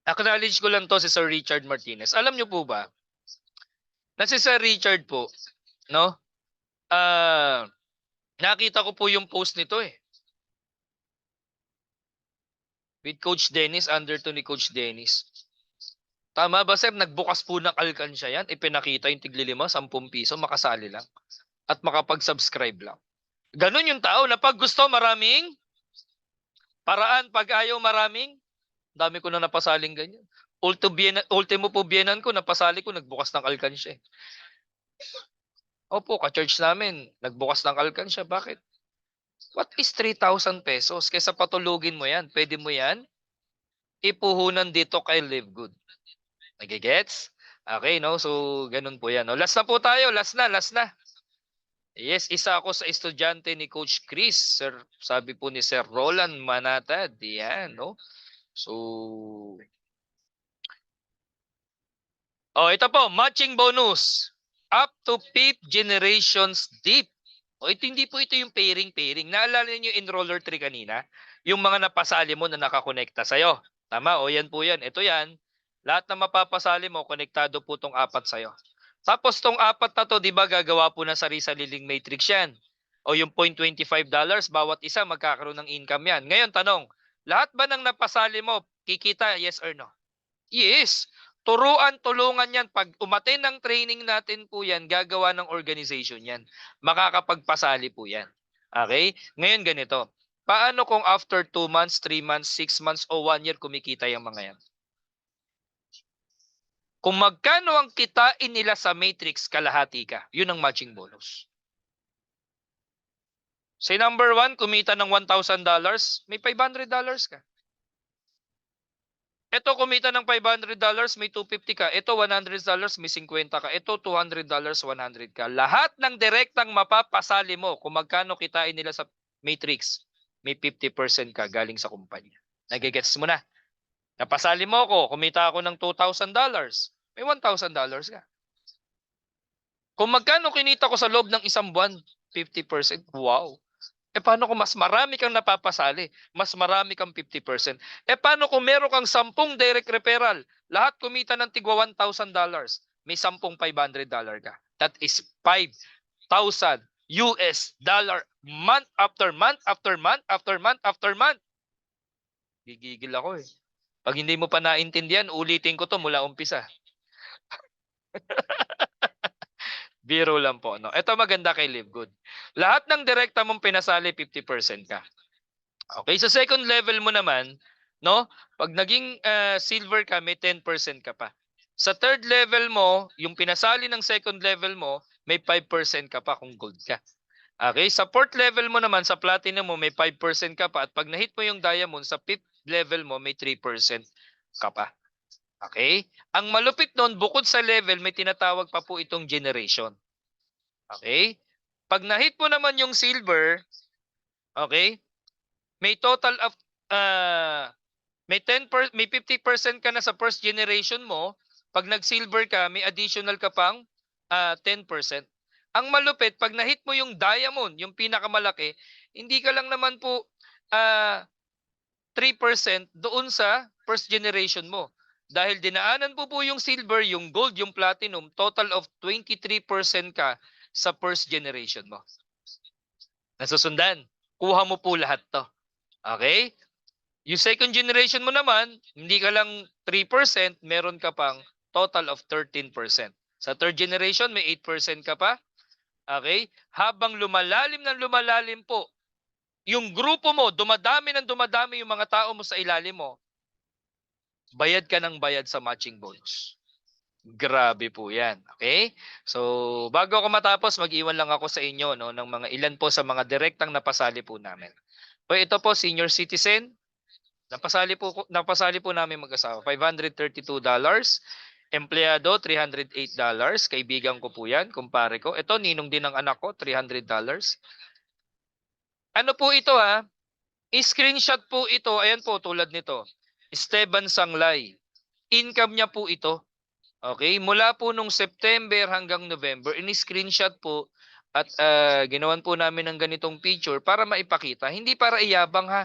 Acknowledge ko lang to si Sir Richard Martinez. Alam niyo po ba, na si Sir Richard po, no? Nakita ko po yung post nito eh. With Coach Dennis, under to ni Coach Dennis. Tama ba sir, nagbukas po ng alkansya yan, ipinakita yung tigli-5, 10 piso, makasali lang. At makapag-subscribe lang. Ganun yung tao na pag gusto maraming paraan, pag ayaw maraming, dami ko na napasaling ganyan. Ultimo po biyenan ko, napasali ko, nagbukas ng alkansya. Opo, ka-church namin, nagbukas ng alkansya. Bakit? What is 3,000 pesos? Kesa patulugin mo yan, pwede mo yan ipuhunan dito kay Live Good. Nagigets? Okay, no? So, ganun po yan. No? Last na po tayo. Last na. Yes, isa ako sa estudyante ni Coach Chris. Sir, sabi po ni Sir Roland Manatad. Yan, no? So, ito po, matching bonus. Up to 5th generations deep. Hindi po ito yung pairing. Naalala niyo yung enroller tree kanina? Yung mga napasali mo na nakakonekta sa'yo. Tama, yan po yan. Ito yan. Lahat na mapapasali mo, konektado po tong 4 sa'yo. Tapos tong 4 na to, di ba gagawa po ng sarili-sariling matrix yan? O yung $0.25, bawat isa magkakaroon ng income yan. Ngayon, tanong, lahat ba ng napasali mo, kikita, yes or no? Yes. Tulungan yan. Pag umattend ng training natin po yan, gagawa ng organization yan. Makakapagpasali po yan. Okay? Ngayon ganito. Paano kung after 2 months, 3 months, 6 months, o 1 year kumikita yung mga yan? Kung magkano ang kitain nila sa matrix, kalahati ka. Yun ang matching bonus. Say number 1, kumita ng $1,000, may $500 ka. Ito kumita ng $500, may $250 ka. Ito $100, may $50 ka. Ito $200, 100 ka. Lahat ng direktang mapapasali mo kung magkano kitain nila sa matrix, may 50% ka galing sa kumpanya. Nagigets mo na? Napasali mo ako, kumita ako ng $2,000, may $1,000 ka. Kung magkano kinita ko sa loob ng isang buwan, 50%. Wow. Paano kung mas marami kang napapasali? Mas marami kang 50%. Paano kung meron kang 10 direct referral? Lahat kumita ng tigwa $1,000. May 10 $500 ka. That is $5,000 month after month after month after month after month. Gigigil ako eh. Pag hindi mo pa naintindihan, ulitin ko to mula umpisa. Biro lang po. No? Ito maganda kay Live Good. Lahat ng direkta mong pinasali, 50% ka. Okay, sa second level mo naman, no? Pag naging silver ka, may 10% ka pa. Sa third level mo, yung pinasali ng second level mo, may 5% ka pa kung gold ka. Okay, sa fourth level mo naman, sa platinum mo, may 5% ka pa. At pag na-hit mo yung diamond, sa fifth level mo, may 3% ka pa. Okay? Ang malupit noon, bukod sa level, may tinatawag pa po itong generation. Okay? Pag na-hit mo naman yung silver, okay? May total of may 50% ka na sa first generation mo. Pag nag-silver ka, may additional ka pang 10%. Ang malupit, pag na-hit mo yung diamond, yung pinakamalaki, hindi ka lang naman po 3% doon sa first generation mo. Dahil dinaanan po yung silver, yung gold, yung platinum, total of 23% ka sa first generation mo. Nasusundan? Kuha mo po lahat to. Okay? Yung second generation mo naman, hindi ka lang 3%, meron ka pang total of 13%. Sa third generation, may 8% ka pa. Okay? Habang lumalalim ng lumalalim po, yung grupo mo, dumadami yung mga tao mo sa ilalim mo, bayad ka ng bayad sa matching bonus. Grabe po yan. Okay? So, bago ako matapos, mag-iwan lang ako sa inyo no, ng mga ilan po sa mga direktang napasali po namin. Ito po, senior citizen. Napasali po namin mag-asawa. $532. Empleyado, $308. Kaibigan ko po yan, kumpare ko. Ito, ninong din ng anak ko, $300. Ano po ito ha? I-screenshot po ito. Ayan po, tulad nito. Esteban Sanglay. Income niya po ito. Okay? Mula po nung September hanggang November, ini-screenshot po at ginawan po namin ng ganitong picture para maipakita. Hindi para iyabang ha.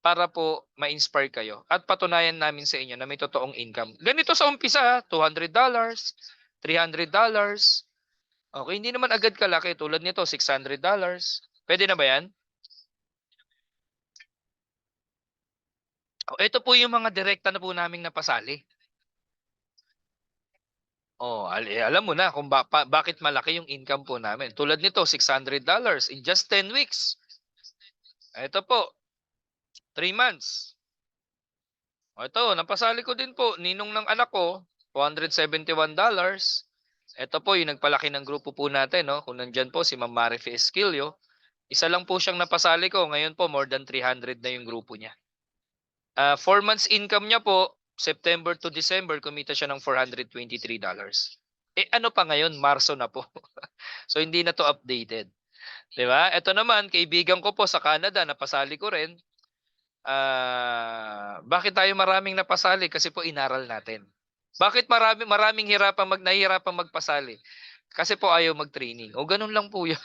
Para po ma-inspire kayo at patunayan namin sa inyo na may totoong income. Ganito sa umpisa ha, $200, $300. Okay, hindi naman agad kalaki tulad nito, $600. Pwede na ba yan? Oh, ito po yung mga direkta na po naming napasali. Oh, alam mo na kung bakit malaki yung income po namin. Tulad nito, $600 in just 10 weeks. Ito po, 3 months. Ito, napasali ko din po, ninong ng anak ko, $271. Ito po yung nagpalaki ng grupo po natin, no? Kung nandyan po si Ma'am Marife Esquilio, isa lang po siyang napasali ko. Ngayon po, more than 300 na yung grupo niya. 4 months income niya po, September to December, kumita siya ng $423. Ano pa ngayon? Marso na po. So, hindi na to updated. Diba? Ito naman, kaibigan ko po sa Canada, napasali ko rin. Bakit tayo maraming napasali? Kasi po inaral natin. Bakit maraming nahihirapang magpasali? Kasi po ayaw mag-training. O ganun lang po 'yan.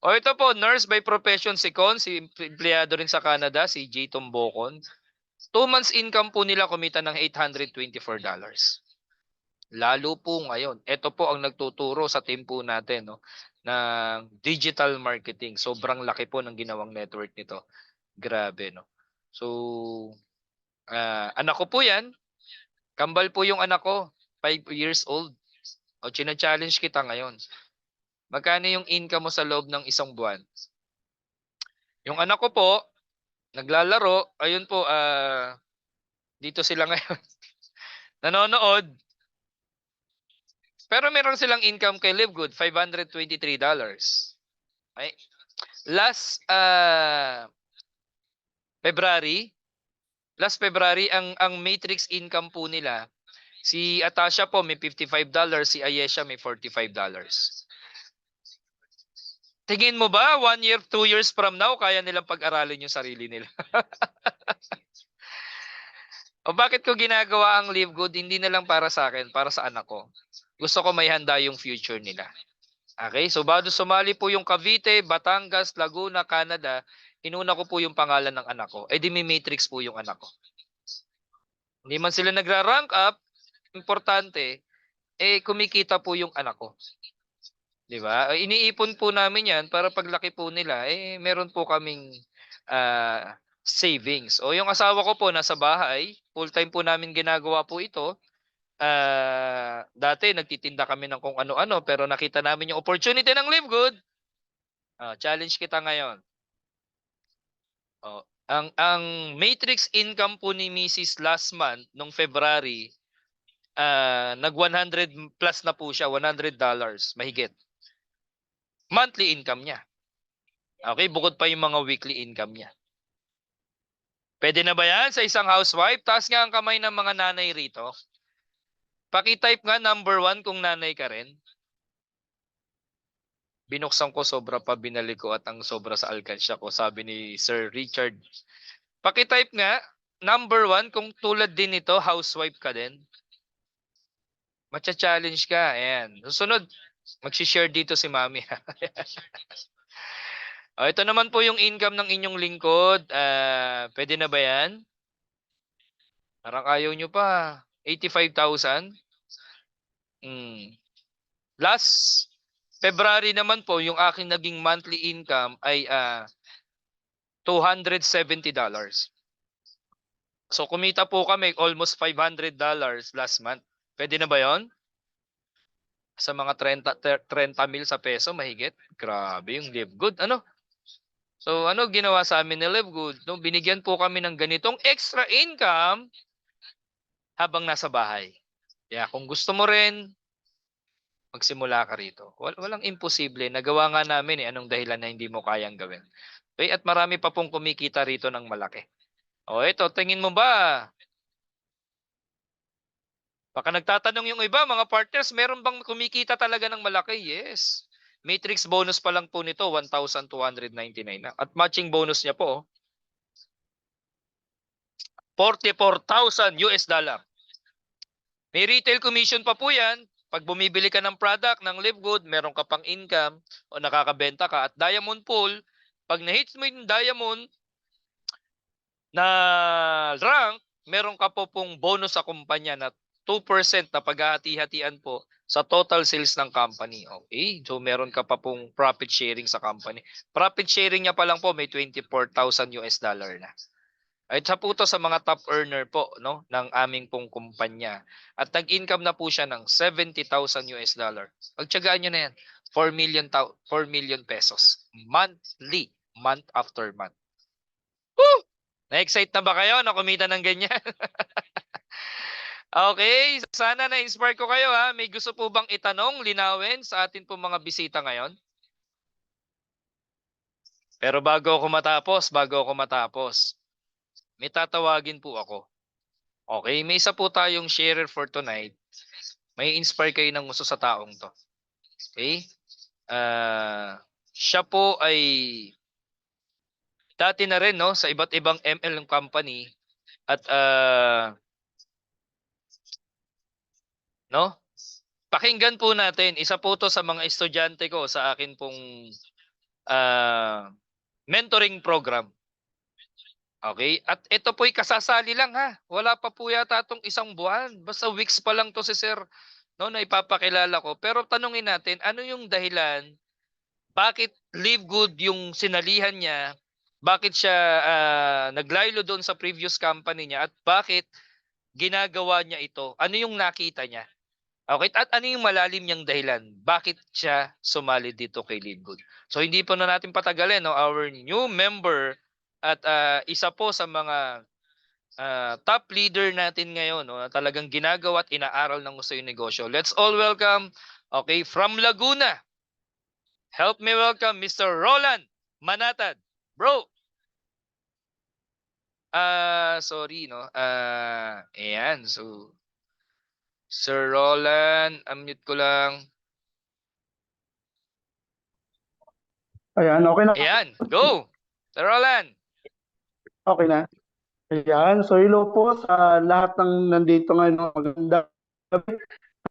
O ito po, nurse by profession si Con, si empleyado rin sa Canada, si J. Tombocon. 2 months income po nila kumita ng $824. Lalo po ngayon. Ito po ang nagtuturo sa team po natin, no, ng digital marketing. Sobrang laki po ng ginawang network nito. Grabe, no. So, anak ko po 'yan. Kambal po yung anak ko, 5 years old. O china-challenge kita ngayon. Magkano yung income mo sa loob ng isang buwan? Yung anak ko po, naglalaro, ayun po, dito sila ngayon. Nanonood. Pero meron silang income kay Livegood, $523. Okay? Last February, ang matrix income po nila, si Atasha po may $55, si Ayesha may $45. Tingin mo ba 1 year, 2 years from now kaya nilang pag-aralin yung sarili nila? O bakit ko ginagawa ang Live Good? Hindi na lang para sa akin, para sa anak ko. Gusto ko may handa yung future nila. Okay, so bago sumali po yung Cavite, Batangas, Laguna, Canada, inuna ko po yung pangalan ng anak ko. Di may matrix po yung anak ko. Hindi man sila nagra-rank up, importante, kumikita po yung anak ko. 'Di ba? Iniipon po namin 'yan para paglaki po nila, meron po kaming savings. O yung asawa ko po nasa bahay, full-time po namin ginagawa po ito. Dati nagtitinda kami ng kung ano-ano pero nakita namin yung opportunity ng Live Good. Challenge kita ngayon. Ang matrix income po ni Mrs. last month nung February, nag 100 plus na po siya, $100 mahigit. Monthly income niya. Okay, bukod pa yung mga weekly income niya. Pwede na ba yan sa isang housewife? Taas nga ang kamay ng mga nanay rito. Paki-type nga number 1 kung nanay ka rin. Binuksan ko, sobra pa binalik ko at ang sobra sa alkansya ko, sabi ni Sir Richard. Paki-type nga number 1 kung tulad din nito, housewife ka din. Matcha-challenge ka. Ayan. Susunod, mag-share dito si Mami. Ito naman po yung income ng inyong lingkod. Pwede na ba yan? Parang ayaw nyo pa. 85,000. Last February naman po, yung aking naging monthly income ay $270. So kumita po kami almost $500 last month. Pwede na ba yon? Sa mga 30 mil sa peso, mahigit. Grabe yung Live Good. Ano? So ano ginawa sa amin ni Live Good? No, binigyan po kami ng ganitong extra income habang nasa bahay. Kaya kung gusto mo rin, magsimula ka rito. Walang imposible. Nagawa nga namin anong dahilan na hindi mo kayang gawin. Okay? At marami pa pong kumikita rito ng malaki. Ito, tingin mo ba Baka nagtatanong yung iba, mga partners, meron bang kumikita talaga ng malaki? Yes. Matrix bonus pa lang po nito, 1,299 na. At matching bonus niya po, 44,000 US dollar. May retail commission pa po yan. Pag bumibili ka ng product ng Livegood, meron ka pang income o nakakabenta ka. At Diamond Pool, pag na-hits mo yung Diamond na rank, meron ka po pong bonus sa kumpanya na 2% na paghahati-hatian po sa total sales ng company. Okay? So meron ka pa pong profit sharing sa company. Profit sharing niya pa lang po may 24,000 US dollar na. Ay sa po to sa mga top earner po no ng aming pong kumpanya. At nag-income na po siya ng 70,000 US dollar. Pagtiyagaan niyo na yan. 4 million pesos monthly, month after month. Woo! Na-excite na ba kayo na kumita ng ganyan? Okay, sana na-inspire ko kayo ha. May gusto po bang itanong, linawin sa atin po mga bisita ngayon? Pero bago ako matapos, may tatawagin po ako. Okay, may isa po tayong sharer for tonight. May inspire kayo ng gusto sa taong to. Okay? Siya po ay dati na rin no sa iba't ibang ML company at no? Pakinggan po natin, isa po to sa mga estudyante ko sa akin pong mentoring program. Okay? At ito po'y kasasali lang ha. Wala pa po yata itong isang buwan. Basta weeks pa lang to si Sir no, na ipapakilala ko. Pero tanungin natin, ano yung dahilan? Bakit Livegood yung sinalihan niya? Bakit siya naglaylo doon sa previous company niya? At bakit ginagawa niya ito? Ano yung nakita niya? Okay, at ano yung malalim niyang dahilan? Bakit siya sumali dito kay Livegood? So hindi po na natin patagalin, no? Our new member at isa po sa mga top leader natin ngayon, no? Talagang ginagawa at inaaral ng gusto yung negosyo. Let's all welcome, okay, from Laguna. Help me welcome Mr. Roland Manatad. Bro! Sorry, no? Ayan, so Sir Roland, unmute ko lang. Ayan, okay na. Ayan, go! Sir Roland. Okay na. Ayan, so hello po sa lahat ng nandito ngayon. Magandang gabi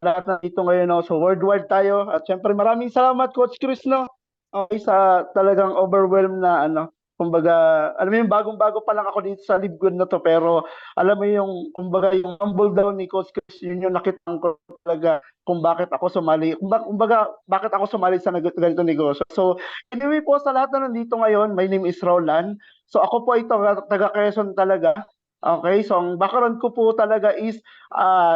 sa lahat nandito ngayon. No? So worldwide tayo. At syempre maraming salamat Coach Chris no. Okay, sa talagang overwhelmed na kumbaga, alam mo yung bagong-bago pa lang ako dito sa Livegood na to, pero alam mo yung kumbaga yung humble down ni Coach Chris, yun yung nakita ko talaga kung bakit ako sumali. Kumbaga, bakit ako sumali sa ganito negosyo. So anyway po sa lahat na nandito ngayon, my name is Roland. So ako po ito, taga Quezon talaga. Okay, so ang background ko po talaga is,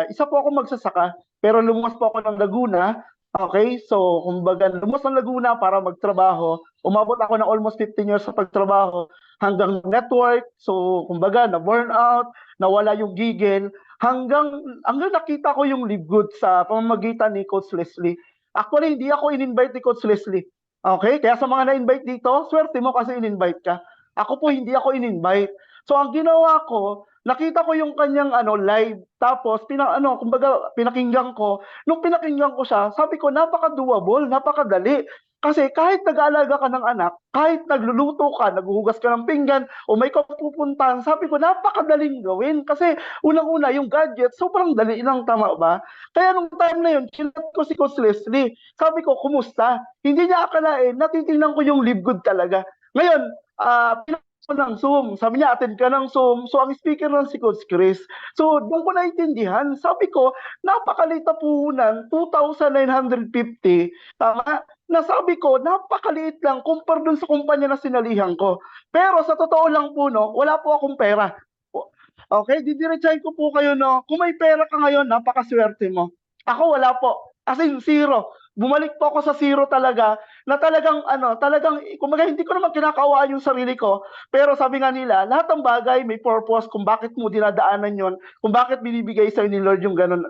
isa po ako magsasaka, pero lumuwas po ako ng Laguna. Okay, so kumbaga lumuwas ng Laguna para magtrabaho. Umabot ako ng almost 15 years sa pagtrabaho hanggang network. So kumbaga na burn out, nawala yung gigil, hanggang nakita ko yung Livegood sa pamamagitan ni Coach Leslie. Actually, hindi ako in-invite ni Coach Leslie. Okay, kaya sa mga na-invite dito, swerte mo kasi in-invite ka. Ako po hindi ako in-invite. So ang ginawa ko, nakita ko yung kanyang live, tapos kumbaga pinakinggan ko. Nung pinakinggan ko siya, sabi ko napaka-doable, napakadali. Kasi kahit nag-aalaga ka ng anak, kahit nagluluto ka, naghuhugas ka ng pinggan, o may kapupuntahan, sabi ko napakadaling gawin. Kasi unang-una, yung gadget, sobrang dali lang, tama ba? Kaya nung time na yun, chinat ko si Coach Leslie. Sabi ko, kumusta? Hindi niya akalain, natitingnan ko yung Livegood talaga. Ngayon, pinag ng Zoom. Sabi niya, attend ka ng Zoom. So, ang speaker ng si Coach Chris. So, doon ko naintindihan. Sabi ko, napakaliit na puhunan, 2,950. Tama? Nasabi ko, napakaliit lang kumpara dun sa kumpanya na sinalihan ko. Pero sa totoo lang po, no, wala po akong pera. Okay, didiretsahin ko po kayo, no. Kung may pera ka ngayon, napakaswerte mo. Ako wala po. As in, zero. Bumalik po ako sa zero talaga, na talagang, kumbaga hindi ko naman kinakawaan yung sarili ko, pero sabi nga nila, lahat ng bagay may purpose kung bakit mo dinadaanan yon, kung bakit binibigay sa'yo ni Lord yung ganun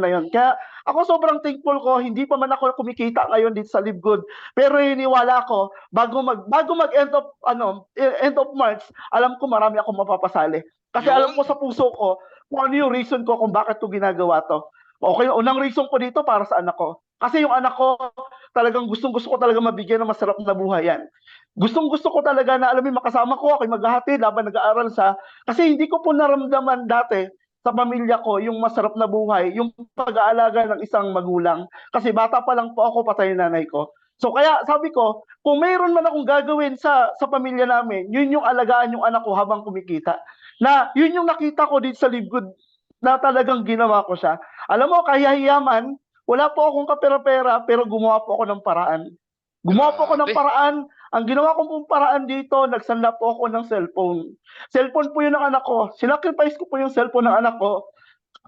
na yon. Kaya ako sobrang thankful ko, hindi pa man ako kumikita ngayon dito sa Livegood, pero iniwala ko, bago mag end of March, alam ko marami akong mapapasali. Kasi alam ko sa puso ko, kung ano yung reason ko kung bakit ko ginagawa to. Okay, unang reason ko dito para sa anak ko. Kasi yung anak ko, talagang gustong-gusto ko talaga mabigyan ng masarap na buhay yan. Gustong-gusto ko talaga na alam mo, makasama ko, ako maghahatid habang nag-aaral siya. Kasi hindi ko po naramdaman dati sa pamilya ko yung masarap na buhay, yung pag-aalaga ng isang magulang. Kasi bata pa lang po ako, patay yung nanay ko. So kaya sabi ko, kung mayroon man akong gagawin sa pamilya namin, yun yung alagaan yung anak ko habang kumikita. Na yun yung nakita ko dito sa Live Good na talagang ginawa ko siya. Alam mo, kahihiyaman, wala po akong kapera-pera, pero gumawa po ako ng paraan. Gumawa po ako ng Grabe. paraan. Ang ginawa ko pong paraan dito, nagsanla po ako ng cellphone. Cellphone po yun ng anak ko. Sinacrifice ko po yung cellphone ng anak ko.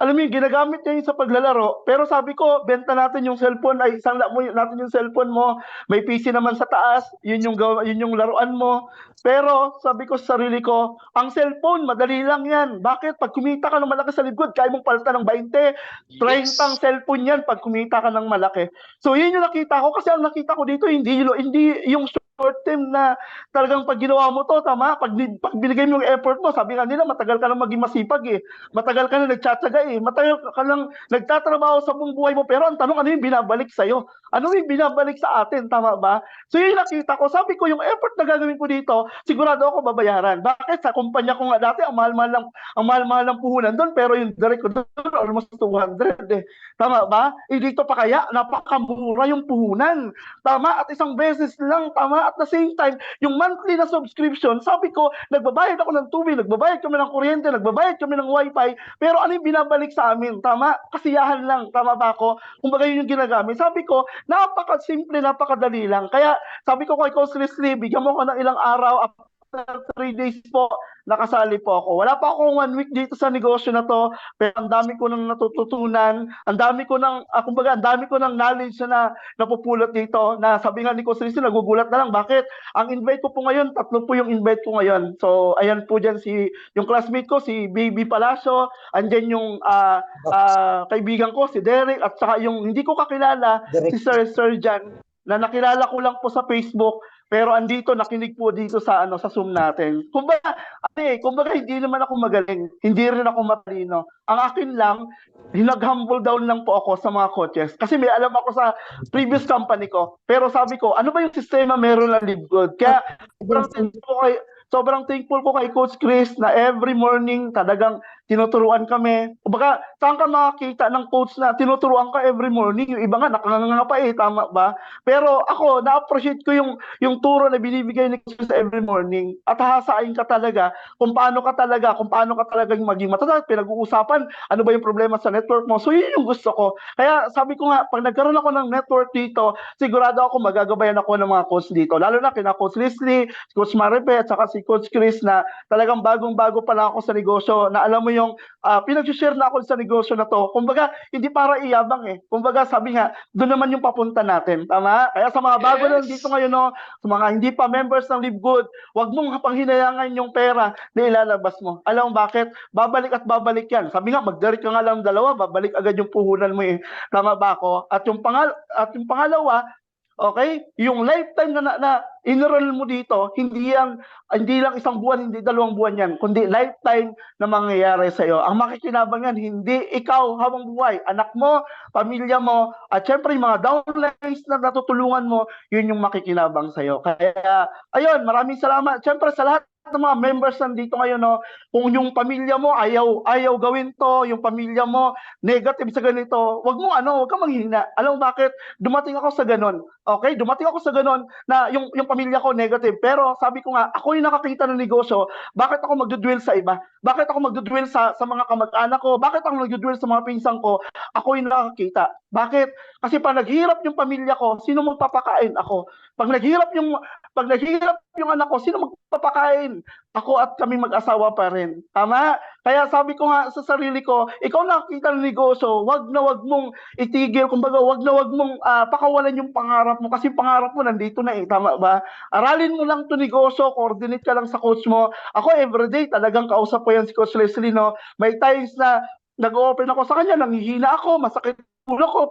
Alam mo yun, ginagamit niya yun sa paglalaro. Pero sabi ko, benta natin yung cellphone, ay isangla mo natin yung cellphone mo. May PC naman sa taas, yun yung laruan mo. Pero sabi ko sa sarili ko, ang cellphone, madali lang yan. Bakit? Pag kumita ka ng malaki sa likod, kaya mong palitan ng 20, 30 ang Yes. cellphone yan pag kumita ka ng malaki. So yun yung nakita ko, kasi ang nakita ko dito, hindi yung short term na talagang pag ginawa mo to, tama, pag binigay mo yung effort mo, sabi nga nila, matagal ka lang maging masipag eh. Matagal ka na nagtsatsaga eh. Matagal ka lang nagtatrabaho sa buong buhay mo. Pero ang tanong, ano yung binabalik sa'yo? Ano yung binabalik sa atin? Tama ba? So yun yung nakita ko. Sabi ko, yung effort na gagawin ko dito, sigurado ako babayaran. Bakit? Sa kumpanya ko nga dati, ang mahal-mahal ng puhunan doon. Pero yung direct ko doon, almost 200 eh. Tama ba? Eh dito pa kaya, napakamura yung puhunan. Tama? At isang beses lang, tama? At the same time, yung monthly na subscription, sabi ko, nagbabayad ako ng tubig, nagbabayad kami ng kuryente, nagbabayad kami ng wifi, pero ano yung binabalik sa amin? Tama? Kasiyahan lang. Tama ba ako? Kumbaga yun yung ginagamit. Sabi ko, napaka-simple, napakadali lang. Kaya sabi ko kay Coach Leslie, bigyan mo ko ng ilang araw, after 3 days po, nakasali po ako. Wala pa akong 1 week dito sa negosyo na to, pero ang dami ko nang natututunan, ang dami ko nang, kumbaga, ang dami ko nang knowledge na napupulot dito, na sabi nga ni Coach Leslie, nagugulat na lang, bakit? Ang invite ko po ngayon, 3 po yung invite ko ngayon. So, ayan po dyan yung classmate ko, si Baby Palacio, andyan yung kaibigan ko, si Derek, at saka yung hindi ko kakilala, si Sir Jan, na nakilala ko lang po sa Facebook, pero andito, nakinig po dito sa sa Zoom natin. Kumbaga hindi naman ako magaling, hindi rin ako matalino. Ang akin lang, hinag-humble down lang po ako sa mga coaches. Kasi may alam ako sa previous company ko. Pero sabi ko, ano ba yung sistema meron ng Live Good? Kaya sobrang thankful ko kay Coach Chris na every morning talagang tinuturuan kami. Kumbaga, saan ka makakita ng coach na tinuturuan ka every morning? Yung iba nga, nakanganga pa eh, tama ba? Pero ako, na-appreciate ko yung turo na binibigay ni Coach Chris every morning. At hahasain ka talaga kung paano ka talaga maging matatag. Pinag-uusapan, ano ba yung problema sa network mo? So, yun yung gusto ko. Kaya sabi ko nga, pag nagkaroon ako ng network dito, sigurado ako magagabayan ako ng mga coach dito. Lalo na kina Coach Leslie, Coach Maripe, at saka si Coach Chris na talagang bagong-bago pa lang ako sa negosyo, na alam mo yung pinag-share na ako sa negosyo na to. Kumbaga, hindi para iyabang eh. Kumbaga, sabi nga, doon naman yung papunta natin. Tama? Kaya sa mga bago lang dito Yes. ngayon, no, sa mga hindi pa members ng Live Good, wag mong panghinayangan yung pera na ilalabas mo. Alam mo bakit? Babalik at babalik yan. Sabi nga, mag-direct ka nga lang dalawa, babalik agad yung puhunan mo eh. Tama ba ako? At yung pangalawa, okay? Yung lifetime na enroll mo dito, hindi lang isang buwan, hindi 2 buwan yan, kundi lifetime na mangyayari sa iyo. Ang makikinabang yan, hindi ikaw habang buhay, anak mo, pamilya mo, at syempre yung mga downlines na natutulungan mo, yun yung makikinabang sa iyo. Kaya, ayun, maraming salamat. Syempre sa lahat ng mga members nandito ngayon, no, kung yung pamilya mo ayaw gawin to, yung pamilya mo negative sa ganito, wag kang manghina. Alam mo bakit? Dumating ako sa ganon. Okay? Dumating ako sa ganon na yung pamilya ko negative. Pero sabi ko nga, ako yung nakakita ng negosyo, bakit ako magdudwell sa iba? Bakit ako magdudwell sa mga kamag-anak ko? Bakit ako magdudwell sa mga pinsang ko? Ako yung nakakita. Bakit? Kasi pag naghirap yung pamilya ko, sino magpapakain? Ako. Pag naghirap yung anak ko, sino magpapakain? Ako at kami mag-asawa pa rin. Tama? Kaya sabi ko nga sa sarili ko, ikaw nakakita ng negosyo, wag na wag mong itigil, kumbaga wag na wag mong pakawalan yung pangarap mo, kasi pangarap mo nandito na eh, tama ba? Aralin mo lang to negosyo, coordinate ka lang sa coach mo. Ako everyday talagang kausap ko yan si Coach Leslie, no? May times na nag-open ako sa kanya, nanghihina ako, masakit ulo ko,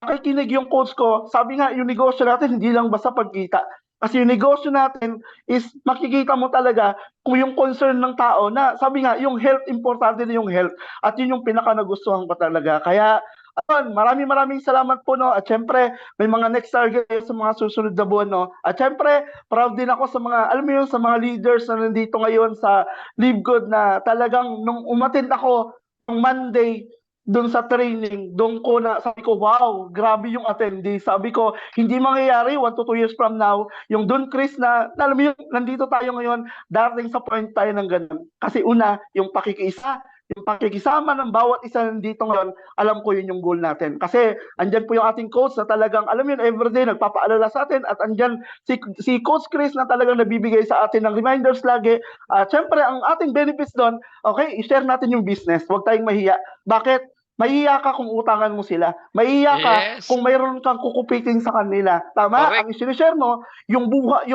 nakikinig yung coach ko. Sabi nga, yung negosyo natin hindi lang basta pagkita. Kasi yung negosyo natin is makikita mo talaga kung yung concern ng tao na sabi nga, yung health, importante na yung health. At yun yung pinaka nagustuhan ko talaga. Kaya, ayun, maraming salamat po, no. At syempre, may mga next target kayo sa mga susunod na buwan, no. At syempre, proud din ako sa mga, alam mo yun, sa mga leaders na nandito ngayon sa Live Good na talagang nung umattend ako ng Monday doon sa training, doon ko na sabi ko, wow, grabe yung attendee. Sabi ko, hindi mangyayari 1 to 2 years from now, yung doon Chris na, alam mo yun, nandito tayo ngayon, darating sa point tayo ng ganun. Kasi una, yung pakikiisa, yung pakikisama ng bawat isa nandito ngayon, alam ko yun yung goal natin. Kasi andyan po yung ating coach na talagang, alam mo yun, everyday nagpapaalala sa atin at andyan si Coach Chris na talagang nabibigay sa atin ng reminders lagi. At syempre, ang ating benefits doon, okay, i-share natin yung business. Huwag tayong mahiya. Bakit? Mahiya ka kung utangan mo sila. Mahiya ka Yes, kung mayroon kang kukupitin sa kanila. Tama? Ang correct. i-share mo, yung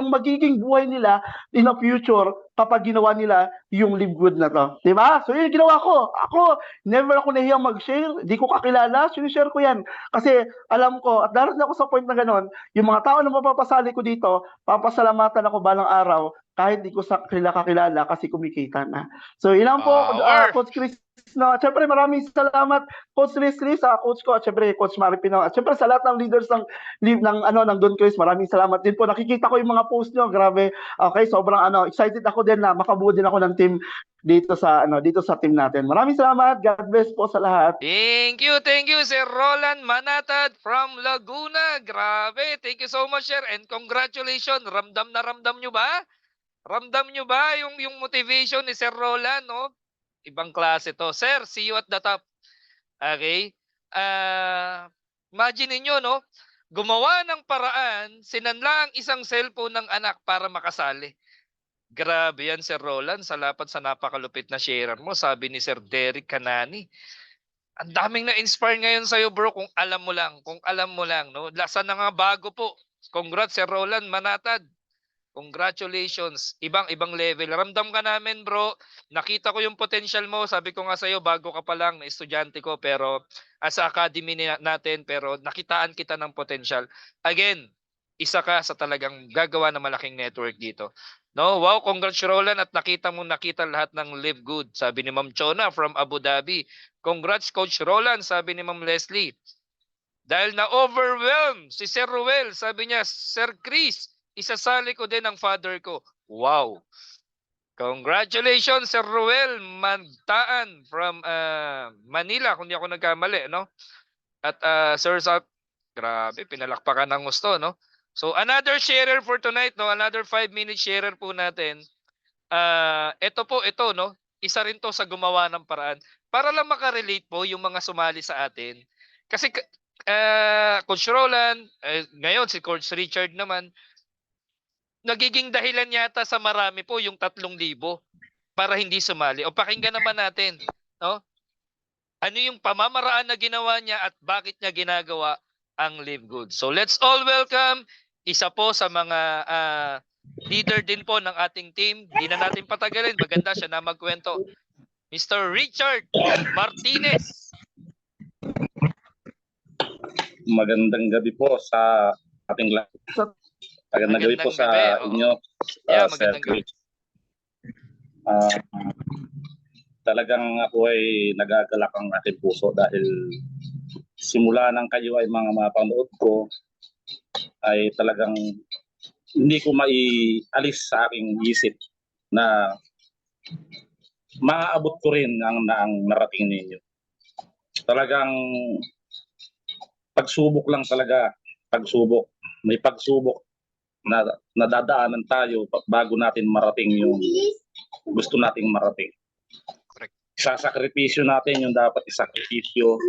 magiging buhay nila in the future kapag ginawa nila yung Live Good na to. Diba? So yun yung ginawa ko. Ako, never ako nahiyang mag-share. Di ko kakilala. Sinishare ko yan. Kasi alam ko, at darating ako sa point na ganon, yung mga tao na mapapasali ko dito, papasalamatan ako balang araw kahit di ko sa kanila kakilala kasi kumikita na. So yun lang po, Power. Coach Chris. No, syempre maraming salamat Coach Leslie sa coach ko at syempre Coach Maripino at syempre sa lahat ng leaders ng Don Chris, maraming salamat din po. Nakikita ko yung mga post nyo, grabe. Okay, sobrang excited ako din na makabuo din ako ng team dito sa team natin. Maraming salamat. God bless po sa lahat. Thank you, Sir Roland Manatad from Laguna. Grabe, thank you so much, sir. And congratulations. Ramdam na ramdam nyo ba? Ramdam nyo ba yung motivation ni Sir Roland, no? Ibang klase to. Sir, see you at the top. Okay? Imagine niyo, no? Gumawa ng paraan, sinanla ang isang cellphone ng anak para makasali. Grabe yan, Sir Roland. Salamat sa napakalupit na sharer mo. Sabi ni Sir Derek Kanani. Ang daming na-inspire ngayon sa'yo, bro. Kung alam mo lang. Kung alam mo lang, no? Lasa na nga bago po. Congrats, Sir Roland Manatad. Congratulations. Ibang level. Ramdam ka namin, bro. Nakita ko yung potential mo. Sabi ko nga sa'yo, bago ka pa lang na estudyante ko, pero as academy natin, pero nakitaan kita ng potential. Again, isa ka sa talagang gagawa ng malaking network dito. No, wow, congrats Roland at nakita lahat ng Live Good. Sabi ni Ma'am Chona from Abu Dhabi. Congrats Coach Roland, sabi ni Ma'am Leslie. Dahil na-overwhelm si Sir Ruel, sabi niya, Sir Chris, isasali ko din ang father ko. Wow. Congratulations, Sir Ruel Mantaan from Manila, kung di ako nagkamali, no? At Sir Sap, grabe, pinalakpakan ng gusto, no? So, another sharer for tonight, no? Another 5-minute sharer po natin. Ito, no? Isa rin to sa gumawa ng paraan. Para lang makarelate po yung mga sumali sa atin. Kasi Coach Roland, ngayon si Coach Richard naman, nagiging dahilan yata sa marami po yung 3,000 para hindi sumali. O pakinggan naman natin, no? Ano yung pamamaraan na ginawa niya at bakit niya ginagawa ang Live Good. So let's all welcome isa po sa mga leader din po ng ating team. Hindi na natin patagalin. Maganda siya na magkwento. Mr. Richard Martinez. Magandang gabi po sa ating lahat. Magandang gabi po sa inyo. Yeah, magandang gabi. Talagang ako ay nagagalak ang aking puso dahil simula nang kayo ay mga mapanood ko ay talagang hindi ko maialis sa aking isip na maaabot ko rin ang narating ninyo. Talagang pagsubok lang talaga, pagsubok. May pagsubok na nadadaanan tayo bago natin marating yung gusto nating marating. Sasakripisyo natin yung dapat isakripisyo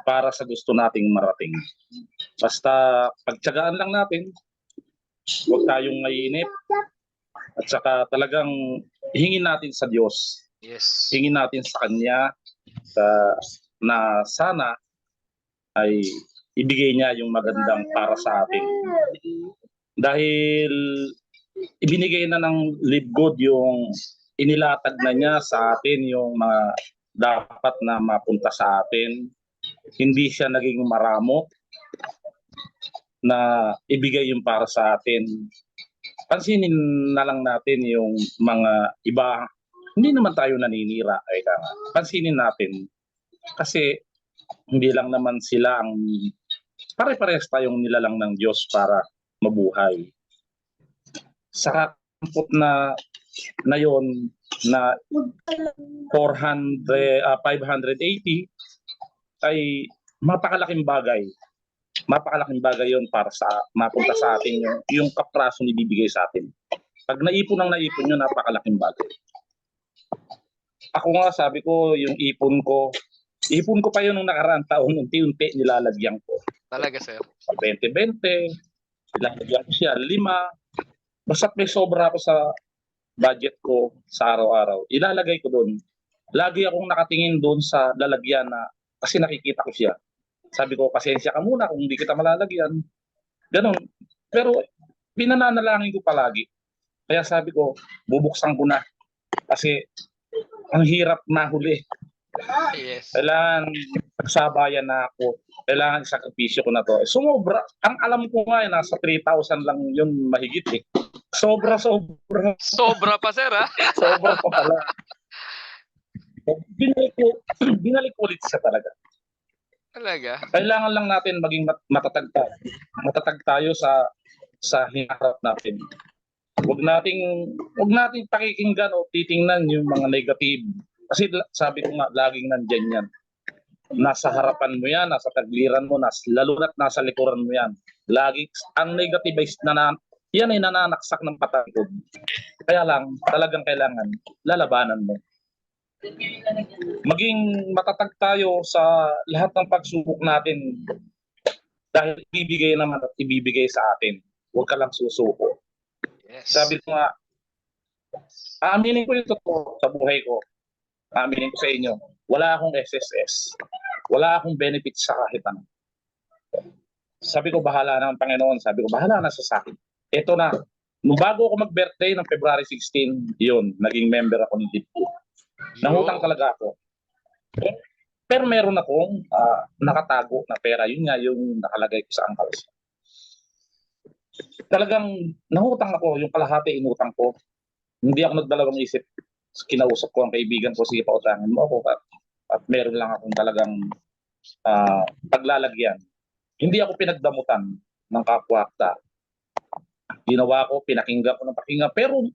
para sa gusto nating marating. Basta pagtiyagaan lang natin, huwag tayong mainip, at saka talagang hingin natin sa Diyos. Yes. Hingin natin sa Kanya na sana ay ibigay niya yung magandang para sa atin. Dahil ibinigay na ng Live Good yung inilatag na niya sa atin yung mga dapat na mapunta sa atin. Hindi siya naging maramok na ibigay yung para sa atin. pansinin na lang natin yung mga iba. Hindi naman tayo naninira, eka nga. Pansinin natin kasi hindi lang naman sila ang pare-parehas tayong nilalang ng Diyos para mabuhay. Sa kampot na yon na 580 ay mapakalaking bagay. Mapakalaking bagay yon para sa mapunta sa atin yung kapraso ni bibigay sa atin. Pag naipon yun, napakalaking bagay. Ako nga sabi ko, yung ipon ko pa yun nung nakaraang taon, unti-unti nilalagyan ko. Talaga, sir. 20-20, nilalagyan ko siya, 5. Basta may sobra ako sa budget ko sa araw-araw, ilalagay ko doon. Lagi akong nakatingin doon sa lalagyan na, kasi nakikita ko siya. Sabi ko, pasensya ka muna kung hindi kita malalagyan. Ganon. Pero pinananalangin ko palagi. Kaya sabi ko, bubuksan ko na. Kasi ang hirap mahuli. Yes. Kailangan pagsabayan na ako. Kailangan sakripisyo ko na to. Sumobra. Ang alam ko nga, nasa 3,000 lang yun mahigit eh. Sobra. Sobra pa, sir, ha? Sobra pa pala. Binalik ko ulit siya talaga. Talaga. Kailangan lang natin maging matatag tayo. Matatag tayo sa hinaharap natin. Huwag nating pakikinggan o titingnan yung mga negative. Kasi sabi ko nga, laging nandyan yan. Nasa harapan mo yan, nasa tagliran mo, lalo na't nasa likuran mo yan. Lagi, ang negative yan ay nananaksak ng patalikod. Kaya lang, talagang kailangan, lalabanan mo. Maging matatag tayo sa lahat ng pagsubok natin dahil ibibigay naman at ibibigay sa atin. Huwag ka lang susuko. Yes. Sabi ko nga, aaminin ko yung totoo sa buhay ko. Aaminin ko sa inyo, wala akong SSS. Wala akong benefits sa kahit ano. Sabi ko, bahala na ang Panginoon. Sabi ko, bahala na sa akin. Ito na, nung bago ako mag-birthday ng February 16, yun, naging member ako ng DIPO. Nangutang talaga ako. Pero meron akong nakatago na pera. Yun nga yung nakalagay ko sa angkals. Talagang nangutang ako, yung kalahati inutang ko. Hindi ako nagdalawang isip. Kinausap ko ang kaibigan ko, sige, pautangin mo ako. At meron lang akong talagang paglalagyan. Hindi ako pinagdamutan ng kapwa-akta. Ginawa ko, pinakinggan ko ng pakinggan. Pero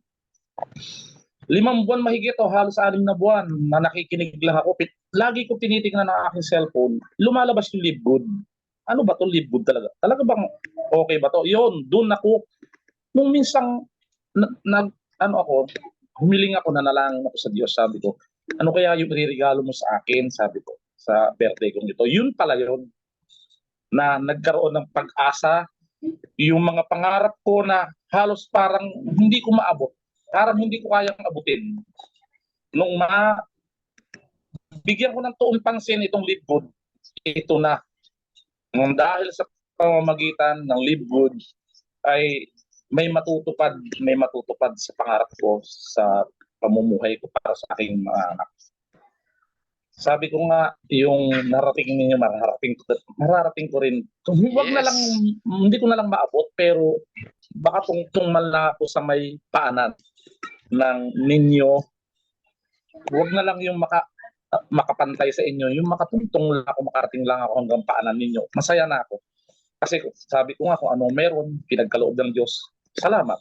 5 buwan mahigit o halos 6 na buwan na nakikinig lang ako. Lagi ko tinitingnan ang aking cellphone. Lumalabas yung live good. Ano ba to live good talaga? Talaga bang okay ba to? Yun, doon ako. Nung minsang humiling ako, nanalangin ako sa Diyos. Sabi ko, ano kaya yung iririgalo mo sa akin? Sabi ko, sa birthday kong ito. Yun pala yun. Na nagkaroon ng pag-asa. Yung mga pangarap ko na halos parang hindi ko maabot. Parang hindi ko kayang abutin. Nung bigyan ko ng tuon pansin itong live good, ito na. Nung dahil sa pamamagitan ng live good, ay may matutupad sa pangarap ko sa pamumuhay ko para sa aking mga anak. Sabi ko nga, yung narating ninyo, mararating ko rin. Huwag na lang, hindi ko na lang maabot, pero baka tungtong man lang ako sa may paanan ng ninyo. Huwag na lang yung makapantay sa inyo, yung makatungtong lang ako, makarating lang ako hanggang paanan ninyo. Masaya na ako. Kasi sabi ko nga, kung anong meron, pinagkaloob ng Diyos, salamat.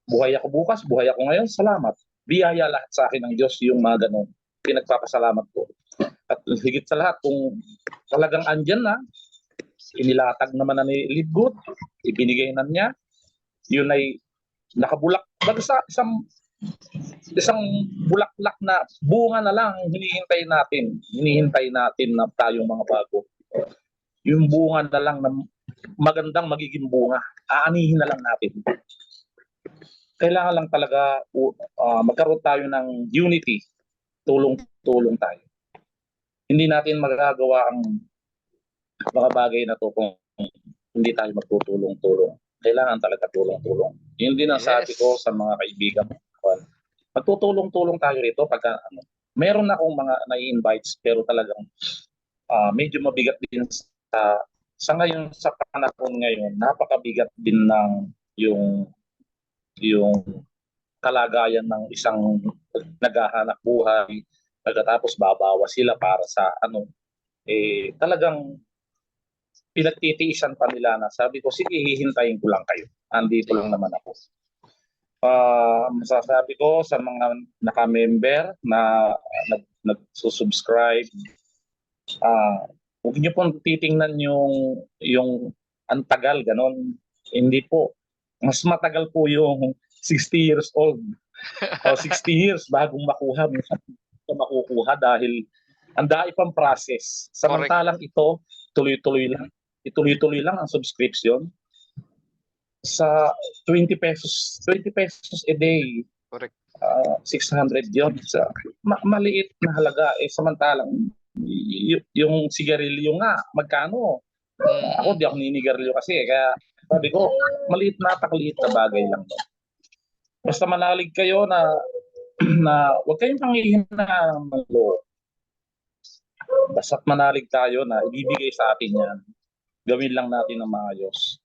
Buhay ako bukas, buhay ako ngayon, salamat. Biyaya lahat sa akin ng Diyos yung mga ganun. Pinagpapasalamat ko. At higit sa lahat, kung talagang andyan na, inilatag naman na ni Live Good, ibinigay na niya, yun ay nakabulak. Basta isang bulaklak na bunga na lang hinihintay natin na tayong mga bago. Yung bunga na lang na magandang magiging bunga, aanihin na lang natin. Kailangan lang talaga magkaroon tayo ng unity, tulong-tulong tayo. Hindi natin magagawa ang mga bagay na to kung hindi tayo magtutulong-tulong. Kailangan talaga tulong-tulong. Yun din ang sabi ko sa mga kaibigan ko. Magtutulong-tulong tayo rito pagka meron akong mga nai-invites pero talagang medyo mabigat din sa ngayon, sa panahon ngayon, napakabigat din ng yung yung kalagayan ng isang naghahanap buhay, pagkatapos babawa sila para sa ano, talagang pinagtitiisan pa nila na sabi ko, sige, hihintayin ko lang kayo. Andito lang naman ako. Masasabi ko sa mga naka-member na nagsusubscribe, huwag niyo pong titingnan yung ang tagal, ganon. Hindi po. Mas matagal po yung 60 years old o 60 years bagong makuha. Minsan makukuha dahil ang dai pang process. Samantalang ito, tuloy-tuloy lang. Ituloy-tuloy lang ang subscription sa 20 pesos a day. Correct. 600 yun. Maliit na halaga. Samantalang yung sigarilyo nga, magkano? Ako di ako ninigarilyo kasi. Kaya sabi ko, maliit na bagay lang. Basta manalig kayo na huwag kayong panghihina ng loob. Basta't manalig tayo na ibibigay sa atin yan. Gawin lang natin ng maayos.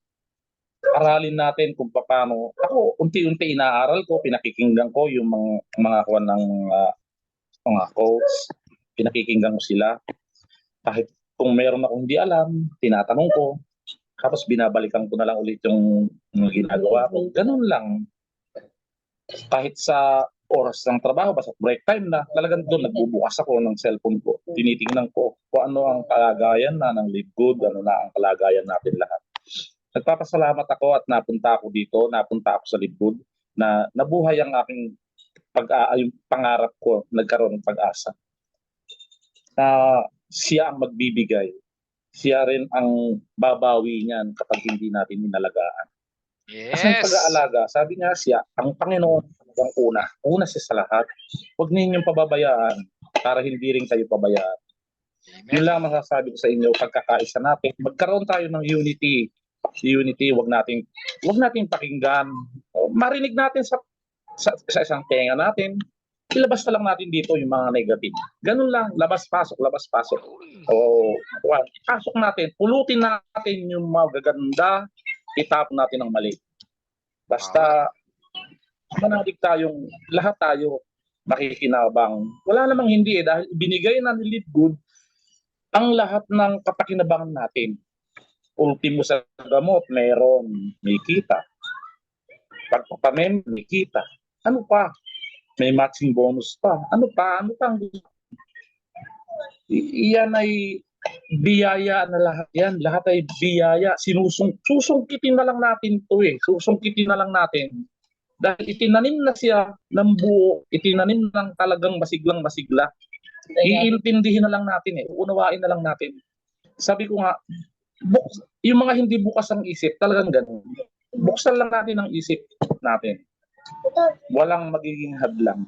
Aralin natin kung paano. Ako, unti-unti inaaral ko, pinakikinggan ko yung mga kuwan ng mga coach. Pinakikinggan ko sila. Kahit kung meron akong hindi alam, tinatanong ko. Tapos binabalikan ko na lang ulit yung ginagawa ko. Ganun lang. Kahit sa oras ng trabaho, basta break time na, talagang doon nagbubukas ako ng cellphone ko. Tinitingnan ko kung ano ang kalagayan na ng LiveGood, ano na ang kalagayan natin lahat. Nagpapasalamat ako at napunta ako dito, napunta ako sa LiveGood, na nabuhay ang aking yung pangarap ko, nagkaroon ng pag-asa. Na siya ang magbibigay. Siya rin ang babawi niyan kapag hindi natin inalagaan. Yes. Kasi pag-aalaga, sabi nga siya, ang Panginoon ang una siya sa lahat. Huwag ninyong pababayaan para hindi rin kayo pabayaan. Amen. Yun lang masasabi ko sa inyo, pagkakaisa natin, magkaroon tayo ng unity. Unity, wag nating pakinggan. Marinig natin sa isang tenga natin. Ilabas na lang natin dito yung mga negative. Ganun lang, labas-pasok. Pasok natin, pulutin natin yung magaganda, itapon natin ang mali. Basta manalig tayong, lahat tayo makikinabang. Wala namang hindi dahil binigay na ni LiveGood ang lahat ng kapakinabangan natin. Ultimo sa gamot, may kita. Pagpapamem, may kita. Ano pa? May matching bonus pa. Ano pa ang gusto? Iyan ay biyaya na lahat yan. Lahat ay biyaya. Susungkitin na lang natin ito Susungkitin na lang natin. Dahil itinanim na siya ng buo, itinanim ng talagang masiglang-masigla. Iintindihin na lang natin Unawain na lang natin. Sabi ko nga, yung mga hindi bukas ang isip, talagang ganun. Buksan lang natin ang isip natin. Walang magiging hadlang.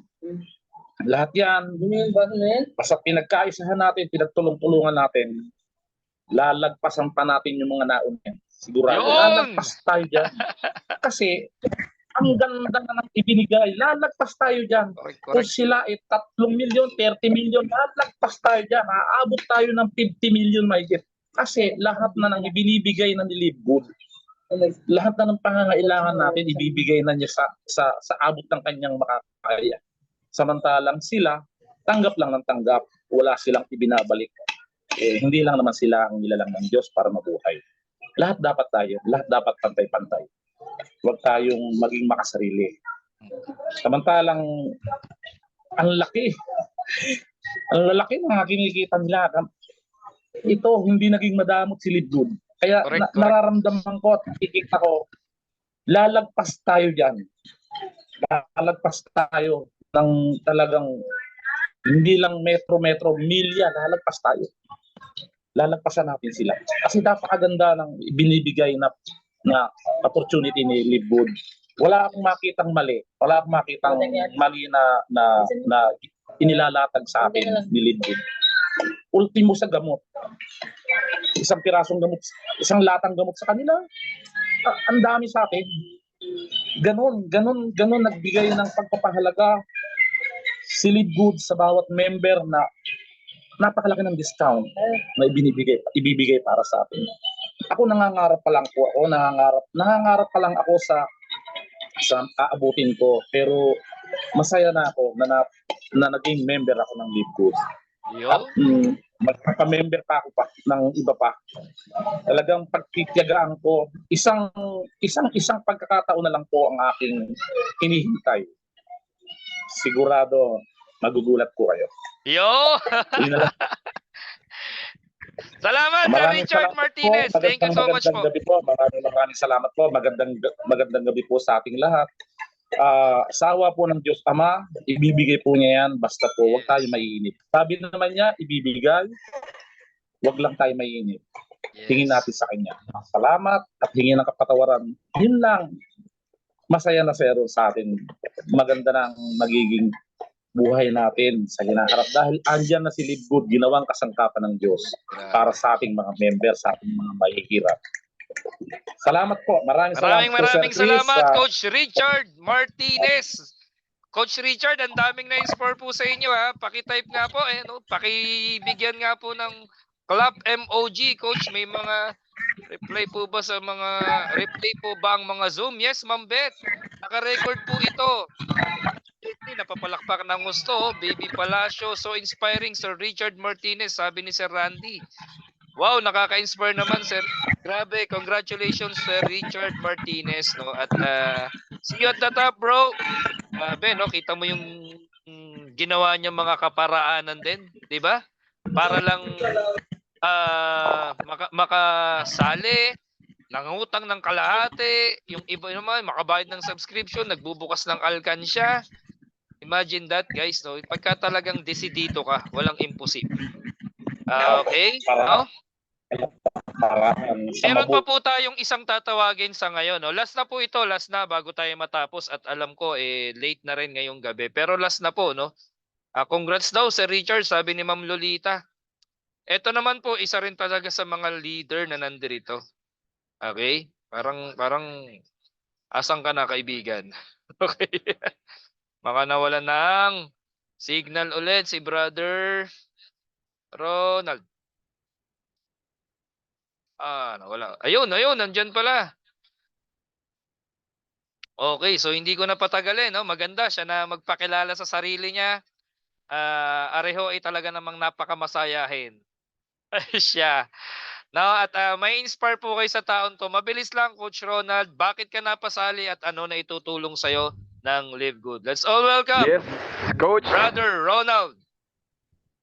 Lahat yan, basta pinagkaisahan natin, pinagtulong-tulungan natin, lalagpasan pa natin yung mga nauna. Sigurado, lalagpas tayo dyan. Kasi, ang ganda na ng ibinigay, lalagpas tayo dyan. Kung sila 3 milyon, 30 milyon, lalagpas tayo dyan. Aabot tayo ng 50 milyon mahigit. Kasi lahat na ng ibinibigay na ni LiveGood, lahat na ng pangangailangan natin, ibibigay na niya sa abot ng kanyang makakaya. Samantalang sila, tanggap lang ng tanggap. Wala silang ibinabalik. Hindi lang naman sila ang nilalang ng Diyos para mabuhay. Lahat dapat pantay-pantay. Huwag tayong maging makasarili. Samantalang ang lalaki ng kinikita nila. Ito, hindi naging madamot si LiveGood. Kaya nararamdaman ko at nakikita ko, lalagpas tayo dyan. Lalagpas tayo ng talagang hindi lang metro, milya, lalagpas tayo. Lalagpasan natin sila. Kasi napakaganda ng binibigay na opportunity ni LiveGood. Wala akong makitang mali. Wala akong makitang mali na inilalatag sa akin ni LiveGood. Ultimo sa gamot. Isang pirasong gamot, isang latang gamot sa kanila. Ang dami sa akin. Ganon nagbigay ng pagpapahalaga si LiveGood sa bawat member na napakalaki ng discount na ibibigay para sa atin. Ako nangangarap pa lang ako sa aabutin ko. Pero masaya na ako na naging member ako ng Live Good. At Yo. magpapa-member pa ako ng iba pa. Talagang pagtitiyagaan ko, isang pagkakataon na lang po ang aking hinihintay. Sigurado magugulat po kayo. Yo. Yun na lang. Salamat, Sir Maraming Richard salamat Martinez. po. Thank you so much Magandang po. gabi po. Maraming salamat po. Magandang gabi po sa ating lahat. Sa awa po ng Diyos Ama, ibibigay po niya yan, basta po huwag tayo maiinip. Sabi naman niya, ibibigay, huwag lang tayo maiinip. Tingin natin sa Kanya. Salamat at hingin ng kapatawaran. Yun lang. Masaya na sero sa atin. Maganda na ang magiging buhay natin sa hinaharap. Dahil andyan na si Live Good, ginawang kasangkapan ng Diyos para sa ating mga member, sa ating mga mahihirap. Salamat po. Maraming Maraming Sir Chris. salamat, Coach Richard Martinez. Coach Richard, ang daming na-inspire po sa inyo ha. Paki-type nga po no? Pakibigyan nga po ng Club MOG, Coach. May mga replay po ba ang mga Zoom? Yes, Ma'am Beth. Naka-record po ito. Napapalakpak ng gusto, Baby Palacio, so inspiring, Sir Richard Martinez, sabi ni Sir Randy. Wow, nakaka-inspire naman, Sir. Grabe, congratulations, Sir Richard Martinez, no? At see you at the top, bro. Grabe, no? Kita mo yung ginawa niya mga kaparaanan din, 'di ba? Para lang makasali, nangutang ng kalahati, yung iba naman makabayad ng subscription, nagbubukas ng alkansya. Imagine that, guys, no? Pagka talagang desidido ka, walang imposible. Okay? No? Meron pa po tayong isang tatawagin sa ngayon. No? Last na po ito, last na bago tayo matapos at alam ko late na rin ngayong gabi. Pero last na po, no? Congrats daw Sir Richard, sabi ni Ma'am Lolita. Ito naman po isa rin talaga sa mga leader na nandirito. Okay? Parang asang ka na, kaibigan. Okay. Baka nawalan ng signal ulit si Brother Ronald. Nawala. Ayun, nandyan pala. Okay, so hindi ko na patagalin, no? Maganda siya na magpakilala sa sarili niya. Areho ay talaga namang napakamasayahin. Siya. Now, at may inspire po kayo sa taon to. Mabilis lang, Coach Ronald. Bakit ka napasali at ano na itutulong sa'yo ng Live Good? Let's all welcome. Yes, Coach. Brother Ronald.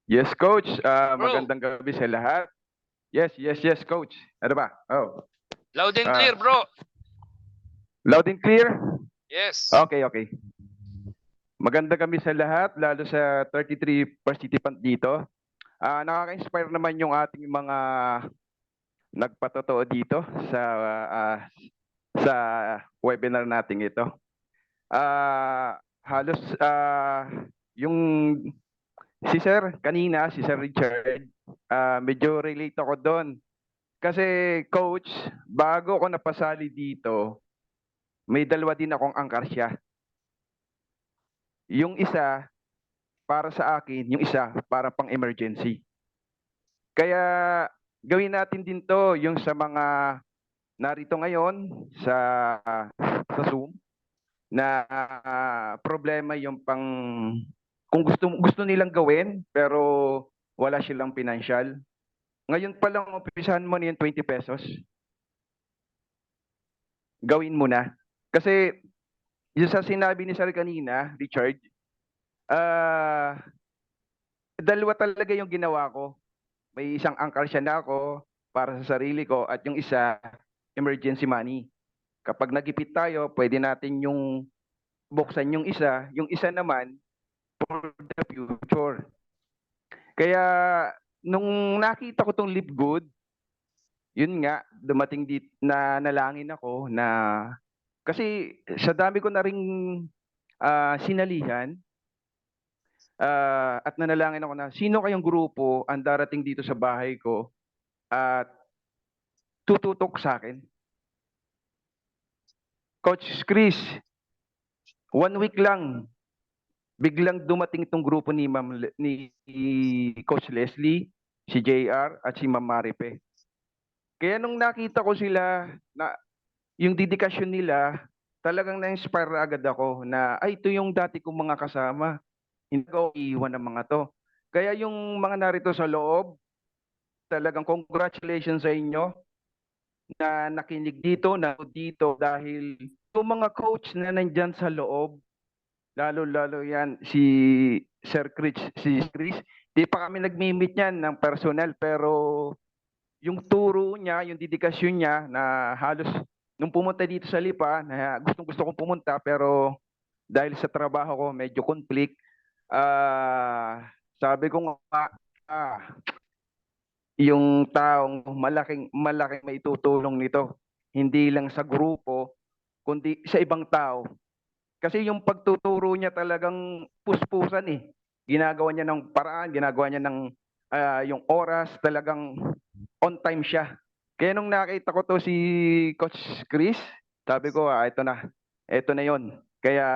Yes, Coach. Bro. Magandang gabi sa lahat. Yes, Coach. Ano ba? Oh. Loud and clear, bro. Loud and clear? Yes. Okay. Magandang gabi sa lahat, lalo sa 33 participant dito. Nakaka-inspire naman yung ating mga nagpatotoo dito sa webinar natin ito. Halos yung si Sir kanina, si Sir Richard, medyo relate ako doon. Kasi Coach, bago ako napasali dito, may dalawa din akong angkarsya. Yung isa para sa akin, yung isa para pang emergency. Kaya gawin natin din to yung sa mga narito ngayon sa Zoom na problema yung pang kung gusto nilang gawin pero wala silang financial. Ngayon pa lang umpisahan mo na yung 20 pesos. Gawin mo na. Kasi yung sa sinabi ni Sir kanina, Richard, dalawa talaga yung ginawa ko. May isang angkarsya na ako para sa sarili ko at yung isa, emergency money. Kapag nagipit tayo, pwede natin yung buksan yung isa naman for the future. Kaya nung nakita ko tong Live Good, yun nga, dumating na nalangin ako na kasi sa dami ko na ring sinalihan at nanalangin ako na sino kayong grupo ang darating dito sa bahay ko at tututok sa akin. Coach Chris, 1 week lang, biglang dumating itong grupo ni Coach Leslie, si JR at si Ma'am Maripe. Kaya nung nakita ko sila na yung dedikasyon nila, talagang na-inspire agad ako na, ay, ito yung dati kong mga kasama. Hindi ko iiwan ng mga to. Kaya yung mga narito sa loob, talagang congratulations sa inyo na nakinig dito, na dito dahil yung mga coach na nandyan sa loob, lalo-lalo yan si Chris, di pa kami nagmi-meet niyan ng personal pero yung turo niya, yung dedikasyon niya na halos nung pumunta dito sa Lipa, na gustong-gusto kong pumunta pero dahil sa trabaho ko medyo conflict, sabi ko nga, yung taong malaking maitutulong nito, hindi lang sa grupo, kundi sa ibang tao. Kasi yung pagtuturo niya talagang puspusan eh. Ginagawa niya ng paraan, ginagawa niya ng yung oras, talagang on time siya. Kaya nung nakita ko to si Coach Chris, sabi ko, ito na yon. Kaya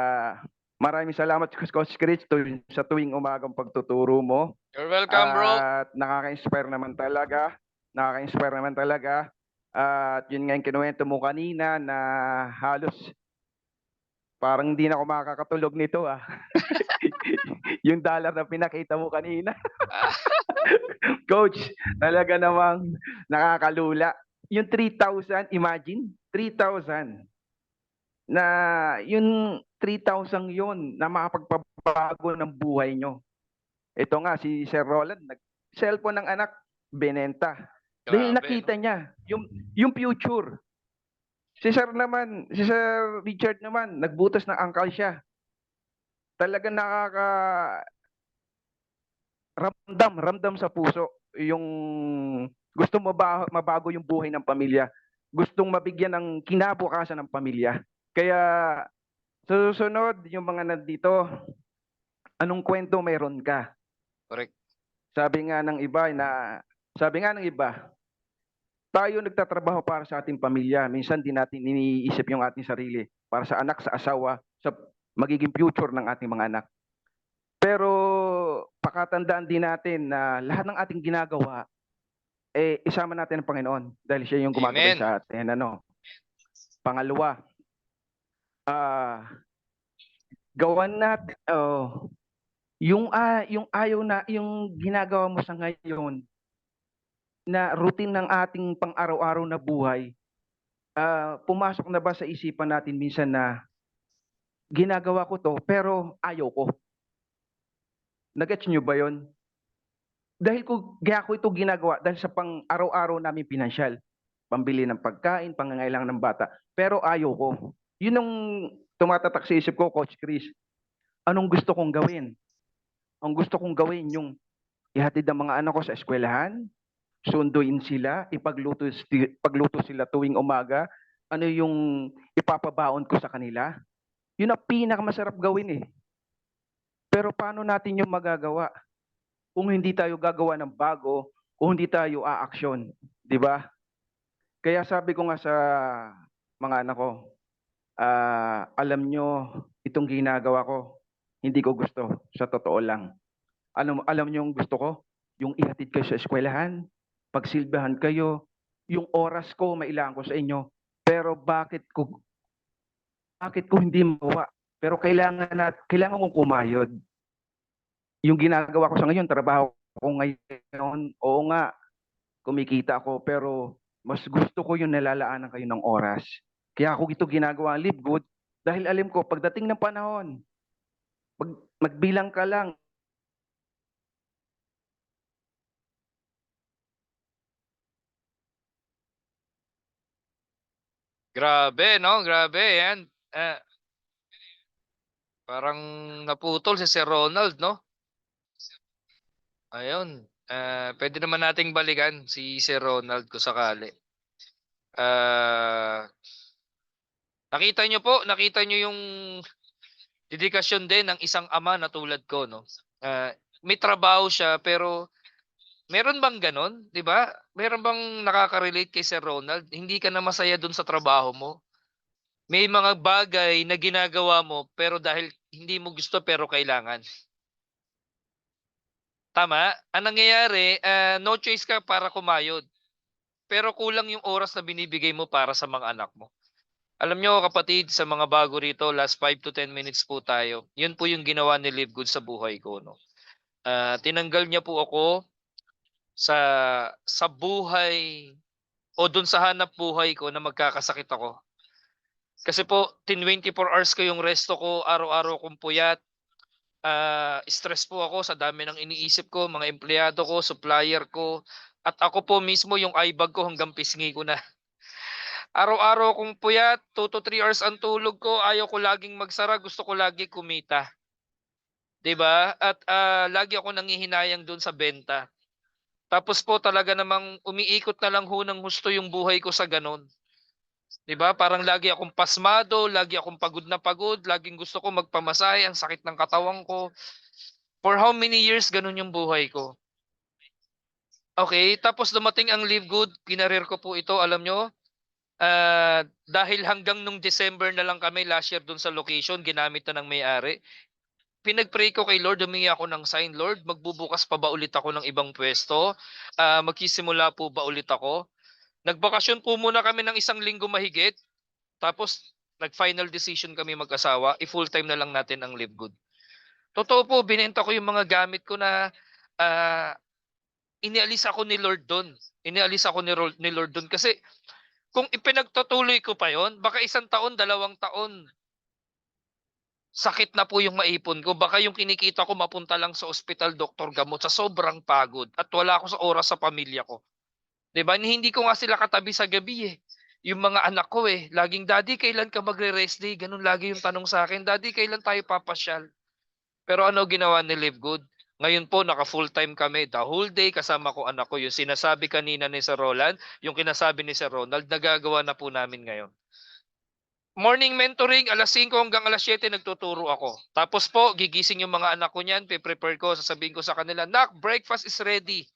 maraming salamat Coach Chris sa tuwing umagang pagtuturo mo. You're welcome, bro. At nakaka-inspire naman talaga. Nakaka-inspire naman talaga. At yun nga yung kinuwento mo kanina na halos parang hindi na ako makakatulog nito ah. Yung dollar na pinakita mo kanina. Coach, talaga namang nakakalula. Yung 3,000, imagine, 3,000. Na yung 3,000 yun na makapagpabago ng buhay nyo. Ito nga, si Sir Roland, cellphone ng anak, benenta. Dahil Grabe, nakita no? niya yung future. Si Sir Richard naman, nagbutas ng angkal siya. Talagang ramdam sa puso yung gusto mabago yung buhay ng pamilya. Gustong mabigyan ng kinabukasan ng pamilya. Kaya sa susunod, yung mga nandito, anong kwento meron ka? Correct. Sabi nga ng iba, tayo nagtatrabaho para sa ating pamilya. Minsan di natin iniisip yung ating sarili para sa anak, sa asawa, sa magiging future ng ating mga anak. Pero pakatandaan din natin na lahat ng ating ginagawa, isama natin ang Panginoon dahil siya yung gumagabay Amen. sa atin. Pangalawa, gawan natin, yung yung ginagawa mo sa ngayon, na routine ng ating pang-araw-araw na buhay, pumasok na ba sa isipan natin minsan na ginagawa ko to pero ayaw ko? Nagets nyo ba yon? Kaya ko ito ginagawa dahil sa pang-araw-araw namin pinansyal. Pambili ng pagkain, pangangailangan ng bata. Pero ayaw ko. Yun ang tumatatak sa isip ko, Coach Chris. Anong gusto kong gawin? Ang gusto kong gawin yung ihatid ang mga anak ko sa eskwelahan, sunduin sila, pagluto sila tuwing umaga, ano yung ipapabaon ko sa kanila. Yun ang pinakamasarap gawin eh. Pero paano natin yung magagawa kung hindi tayo gagawa ng bago, kung hindi tayo aaksyon, di ba? Kaya sabi ko nga sa mga anak ko, alam nyo, itong ginagawa ko, hindi ko gusto, sa totoo lang. Alam nyo yung gusto ko? Yung ihatid kayo sa eskwelahan, pagsilbahan kayo, yung oras ko, mailangan ko sa inyo. Pero bakit ko hindi magawa? Pero kailangan kong kumayod. Yung ginagawa ko sa ngayon, trabaho ko ngayon, oo nga, kumikita ako, pero mas gusto ko yung nalalaanan kayo ng oras. Kaya ako ito ginagawa, live good, dahil alam ko, pagdating ng panahon, magbilang ka lang, Grabe, no? Grabe, yan. Parang naputol si Sir Ronald, no? Ayun. Pwede naman nating balikan si Sir Ronald kung sakali. Nakita nyo yung dedikasyon din ng isang ama na tulad ko, no? May trabaho siya pero meron bang ganon, 'di ba? Meron bang nakaka-relate kay Sir Ronald? Hindi ka na masaya dun sa trabaho mo. May mga bagay na ginagawa mo pero dahil hindi mo gusto pero kailangan. Tama? Ang nangyayari, no choice ka para kumayod. Pero kulang yung oras na binibigay mo para sa mga anak mo. Alam nyo kapatid, sa mga bago rito, last 5 to 10 minutes po tayo. Yun po yung ginawa ni Live Good sa buhay ko. No? Tinanggal niya po ako sa buhay o dun sa hanap buhay ko na magkakasakit ako. Kasi po, 24 hours ko yung resto ko, araw-araw kong puyat. Stress po ako sa dami ng iniisip ko, mga empleyado ko, supplier ko. At ako po mismo yung eye bag ko hanggang pisngi ko na. Araw-araw kong puyat, 2 to 3 hours ang tulog ko, ayaw ko laging magsara, gusto ko lagi kumita. 'Di ba? At lagi ako nanghihinayang doon sa benta. Tapos po talaga namang umiikot na lang ho ng husto yung buhay ko sa ganon. 'Di ba? Parang lagi akong pasmado, lagi akong pagod na pagod, laging gusto ko magpamasahe, ang sakit ng katawan ko. For how many years ganun yung buhay ko? Okay, tapos dumating ang Live Good, kinareer ko po ito, alam nyo, dahil hanggang nung December na lang kami last year dun sa location, ginamit na ng may-ari. Pinag-pray ko kay Lord, humingi ako ng sign, Lord, magbubukas pa ba ulit ako ng ibang pwesto? Magsisimula po ba ulit ako? Nagbakasyon po muna kami ng 1 linggo mahigit. Tapos, nag-final decision kami mag-asawa, i-full time na lang natin ang Live Good. Totoo po, binenta ko yung mga gamit ko na inialis ako ni Lord doon. Inialis ako ni Lord doon kasi kung ipinagtutuloy ko pa yon, baka 1 taon, 2 taon, sakit na po yung maipon ko. Baka yung kinikita ko mapunta lang sa ospital, doktor, gamot sa sobrang pagod at wala ako sa oras sa pamilya ko. 'Di ba? Hindi ko nga sila katabi sa gabi eh. Yung mga anak ko eh, laging, Daddy, kailan ka magre-rest day? Ganun lagi yung tanong sa akin. Daddy, kailan tayo papasyal? Pero ano ginawa ni Live Good? Ngayon po, naka full time kami. The whole day kasama ko anak ko. Yung sinasabi kanina ni Sir Roland, yung kinasabi ni Sir Ronald, nagagawa na po namin ngayon. Morning mentoring, alas 5 hanggang alas 7 nagtuturo ako. Tapos po, gigising yung mga anak ko niyan, pe-prepare ko, sasabihin ko sa kanila, Nak, breakfast is ready.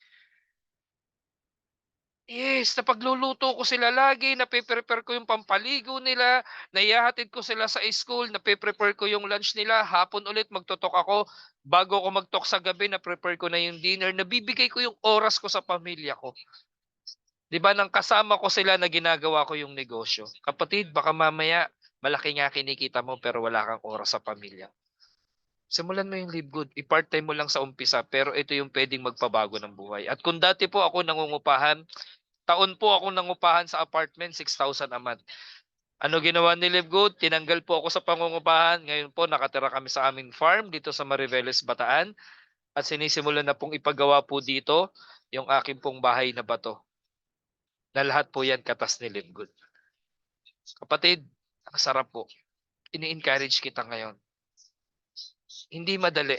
Yes, napagluluto ko sila lagi, nape-prepare ko yung pampaligo nila, naihahatid ko sila sa school, nape-prepare ko yung lunch nila, hapon ulit magtotok ako, bago ako magtok sa gabi, na-prepare ko na yung dinner, nabibigay ko yung oras ko sa pamilya ko. 'Di ba nang kasama ko sila na ginagawa ko yung negosyo. Kapatid, baka mamaya malaki nga kinikita mo pero wala kang oras sa pamilya. Simulan mo yung Live Good. I-part-time mo lang sa umpisa pero ito yung pwedeng magpabago ng buhay. At kung dati po ako nangungupahan, taon po ako nangupahan sa apartment, 6,000 a month. Ano ginawa ni Live Good? Tinanggal po ako sa pangungupahan. Ngayon po nakatira kami sa aming farm dito sa Mariveles, Bataan. At sinisimulan na pong ipagawa po dito yung aking pong bahay na bato. Na lahat po yan katas ni Live Good. Kapatid, ang sarap po. Ini-encourage kita ngayon. Hindi madali.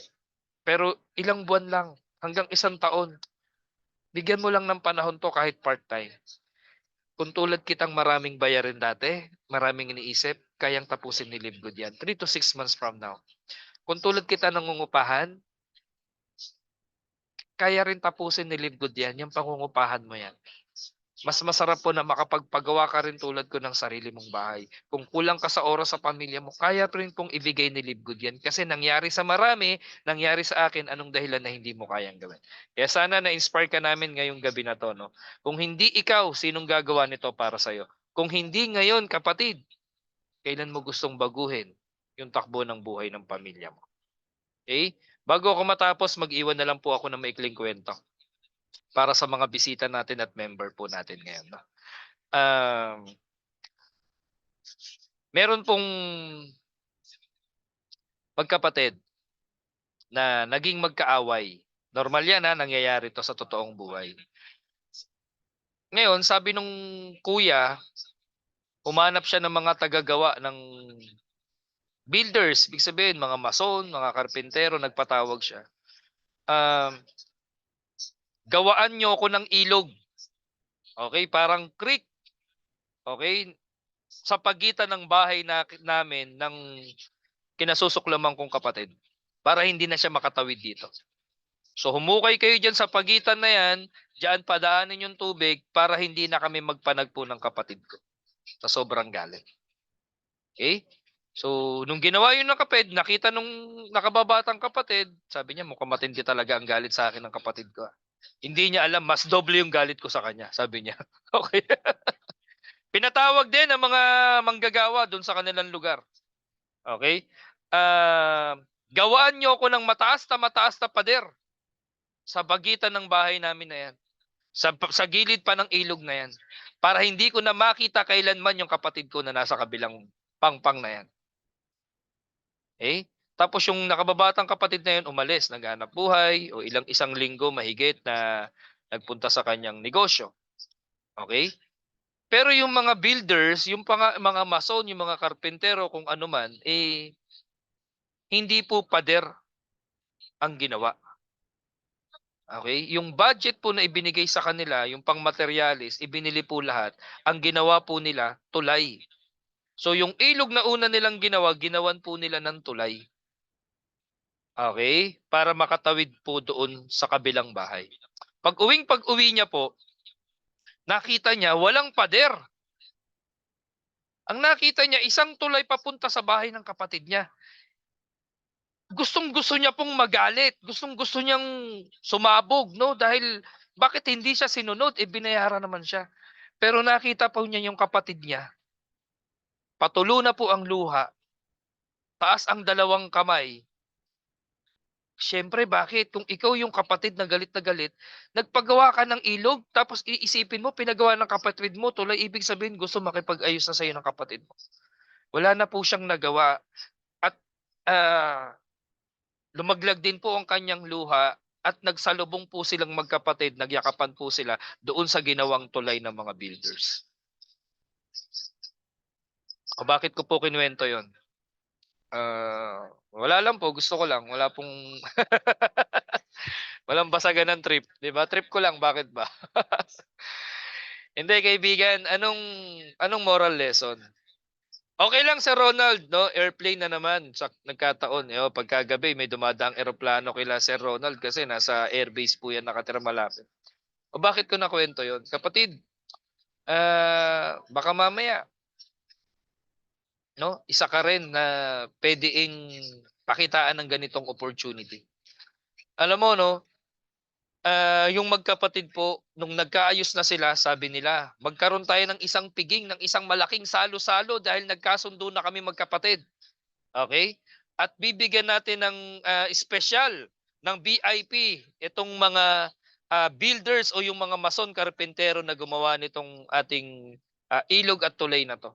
Pero ilang buwan lang, hanggang 1 taon. Bigyan mo lang ng panahon to kahit part-time. Kung tulad kitang maraming bayarin dati, maraming iniisip, kayang tapusin ni Live Good yan. 3 to 6 months from now. Kung tulad kita nangungupahan, kaya rin tapusin ni Live Good yan. Yung pangungupahan mo yan. Mas masarap po na makapagpagawa ka rin tulad ko ng sarili mong bahay. Kung kulang ka sa oras sa pamilya mo, kaya rin pong ibigay ni Live Good yan. Kasi nangyari sa marami, nangyari sa akin, anong dahilan na hindi mo kayang gawin. Kaya sana na-inspire ka namin ngayong gabi na to. No? Kung hindi ikaw, sinong gagawa nito para sa'yo? Kung hindi ngayon, kapatid, kailan mo gustong baguhin yung takbo ng buhay ng pamilya mo? Okay? Bago ako matapos, mag-iwan na lang po ako ng maikling kwento para sa mga bisita natin at member po natin ngayon. No? Meron pong magkapatid na naging magkaaway. Normal yan ha, nangyayari to sa totoong buhay. Ngayon, sabi nung kuya, umanap siya ng mga tagagawa ng builders, ibig sabihin mga mason, mga karpintero, nagpatawag siya. Gawaan nyo ako ng ilog. Okay, parang creek. Okay, sa pagitan ng bahay namin ng kinasusuklaman kong kapatid para hindi na siya makatawid dito. So humukay kayo dyan sa pagitan na yan, dyan padaanin yung tubig para hindi na kami magpanagpo ng kapatid ko sa sobrang galit. Okay? So nung ginawa yun ng kapatid, nakita nung nakababatang kapatid, sabi niya mukhang matindi talaga ang galit sa akin ng kapatid ko. Hindi niya alam, mas doble yung galit ko sa kanya, sabi niya. Okay. Pinatawag din ang mga manggagawa doon sa kanilang lugar. Okay? Gawaan niyo ako ng mataas na pader sa pagitan ng bahay namin na yan. Sa gilid pa ng ilog na yan. Para hindi ko na makita kailanman yung kapatid ko na nasa kabilang pangpang na yan. Okay? Tapos yung nakababatang kapatid na yun umalis, naghanap buhay, o isang linggo mahigit na nagpunta sa kanyang negosyo. Okay? Pero yung mga builders, yung mga mason, yung mga karpentero, kung ano man, hindi po pader ang ginawa. Okay? Yung budget po na ibinigay sa kanila, yung pang materialis, ibinili po lahat. Ang ginawa po nila, tulay. So yung ilog na una nilang ginawan po nila ng tulay. Okay? Para makatawid po doon sa kabilang bahay. Pag-uwi niya po, nakita niya walang pader. Ang nakita niya, isang tulay papunta sa bahay ng kapatid niya. Gustong-gusto niya pong magalit. Gustong-gusto niyang sumabog, no? Dahil bakit hindi siya sinunod? Binayaran naman siya. Pero nakita po niya yung kapatid niya. Patulo na po ang luha. Taas ang dalawang kamay. Siyempre, bakit? Kung ikaw yung kapatid na galit, nagpagawa ka ng ilog, tapos iisipin mo, pinagawa ng kapatid mo, tulay, ibig sabihin, gusto makipag-ayos na sa'yo ng kapatid mo. Wala na po siyang nagawa. At lumaglag din po ang kanyang luha at nagsalubong po silang magkapatid, nagyakapan po sila doon sa ginawang tulay ng mga builders. O bakit ko po kinuwento yon? Wala lang po, gusto ko lang. Wala pong walang basagan ng trip. Diba? Trip ko lang, bakit ba? Hindi, kaibigan, anong moral lesson? Okay lang Sir Ronald, no? Airplane na naman sa nagkataon. Pagkagabi may dumadaang eroplano kila Sir Ronald kasi nasa airbase po yan nakatira malapit. O bakit ko nakwento yon? Kapatid, baka mamaya, no? Isa ka rin na pwedeng pakitaan ng ganitong opportunity. Alam mo, no? Yung magkapatid po, nung nagkaayos na sila, sabi nila, magkaroon tayo ng isang piging, ng isang malaking salo-salo dahil nagkasundo na kami magkapatid. Okay? At bibigyan natin ng special, ng VIP, itong mga builders o yung mga mason, karpentero na gumawa nitong ating ilog at tulay na to.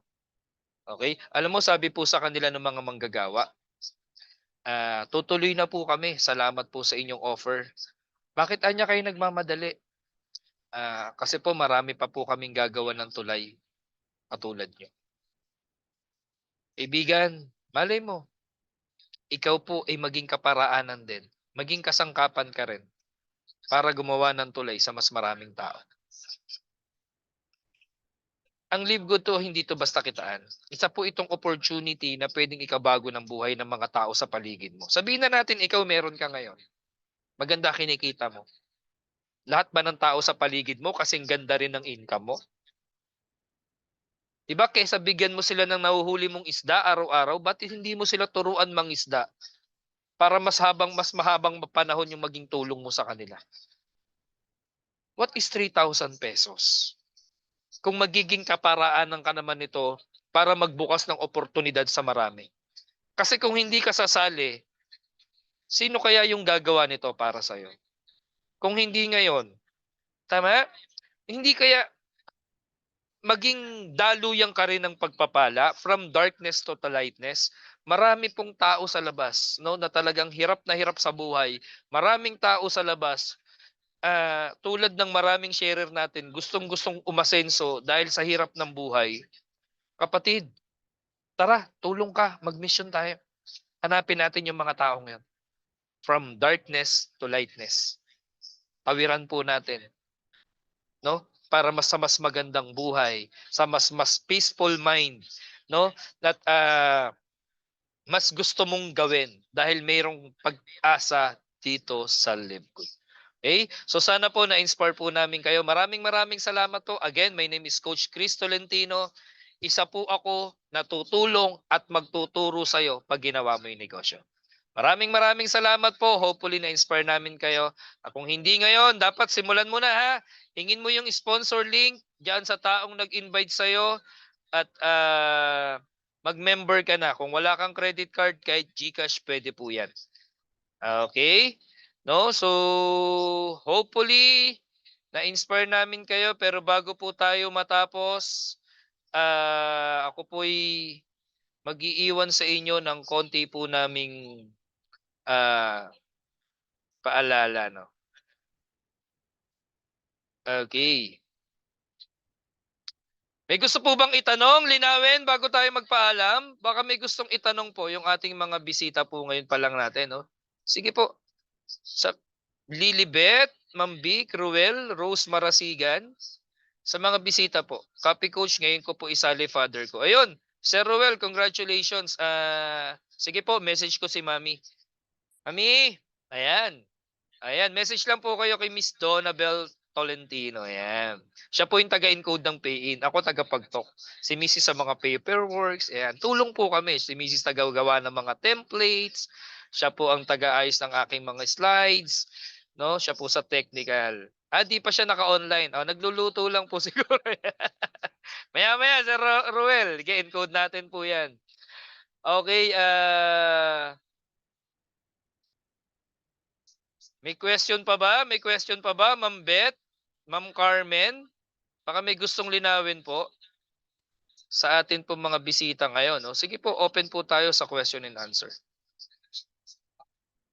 Okay? Alam mo, sabi po sa kanila ng mga manggagawa, tutuloy na po kami. Salamat po sa inyong offer. Bakit anya kayo nagmamadali? Kasi po marami pa po kaming gagawa ng tulay katulad nyo. Kaibigan, malay mo, ikaw po ay maging kaparaanan din. Maging kasangkapan ka rin para gumawa ng tulay sa mas maraming tao. Ang Live Good to, hindi to basta kitaan. Isa po itong opportunity na pwedeng ikabago ng buhay ng mga tao sa paligid mo. Sabihin na natin, ikaw meron ka ngayon. Maganda kinikita mo. Lahat ba ng tao sa paligid mo kasing ganda rin ng income mo? Diba kaysa bigyan mo sila ng nahuhuli mong isda araw-araw, ba't hindi mo sila turuan mangisda para mas mahabang panahon yung maging tulong mo sa kanila? What is 3,000 pesos? Kung magiging kaparaanan ka naman nito para magbukas ng oportunidad sa marami. Kasi kung hindi ka sasali, sino kaya yung gagawa nito para sa'yo? Kung hindi ngayon, tama? Hindi kaya maging daluyan ka rin ng pagpapala from darkness to the lightness. Marami pong tao sa labas, no, na talagang hirap na hirap sa buhay. Maraming tao sa labas, tulad ng maraming sharer natin, gustong-gustong umasenso dahil sa hirap ng buhay. Kapatid, tara, tulong ka, mag-mission tayo. Hanapin natin yung mga taong yan. From darkness to lightness. Tawiran po natin, no? Para sa mas magandang buhay, sa mas peaceful mind, no? That mas gusto mong gawin dahil mayroong pag-asa dito sa Live Good. Okay? So sana po na-inspire po namin kayo. Maraming salamat po. Again, my name is Coach Chris Tolentino. Isa po ako na tutulong at magtuturo sa iyo pag ginawa mo yung negosyo. Maraming salamat po. Hopefully na-inspire namin kayo. Kung hindi ngayon, dapat simulan mo na ha. Hingin mo yung sponsor link diyan sa taong nag-invite sa'yo at mag-member ka na. Kung wala kang credit card, kahit GCash, pwede po yan. Okay? No? So, hopefully, na-inspire namin kayo. Pero bago po tayo matapos, ako po'y mag-iiwan sa inyo ng konti po naming paalala, no? Okay. May gusto po bang itanong, linawin, bago tayo magpaalam? Baka may gustong itanong po yung ating mga bisita po ngayon pa lang natin, no? Sige po. Sa Lilibet, Mambik, Ruel, Rose Marasigan, sa mga bisita po. Copy coach, ngayon ko po isali father ko. Ayun, Sir Ruel, congratulations. Sige po, message ko si Mami. Mami, ayan. Ayan, message lang po kayo kay Miss Donabel Tolentino. Ayan. Siya po yung taga-encode ng pay-in. Ako taga-pagtok. Si Mrs. sa mga paperworks. Ayan. Tulong po kami. Si Mrs. taga-gawa ng mga templates. Siya po ang taga-ayos ng aking mga slides. No? Siya po sa technical. Di pa siya naka-online. Nagluluto lang po siguro. Maya-maya, Sir Ruel. I-encode natin po yan. Okay, may question pa ba? May question pa ba, Ma'am Beth? Ma'am Carmen? Baka may gustong linawin po sa atin po mga bisita ngayon. No? Sige po, open po tayo sa question and answer.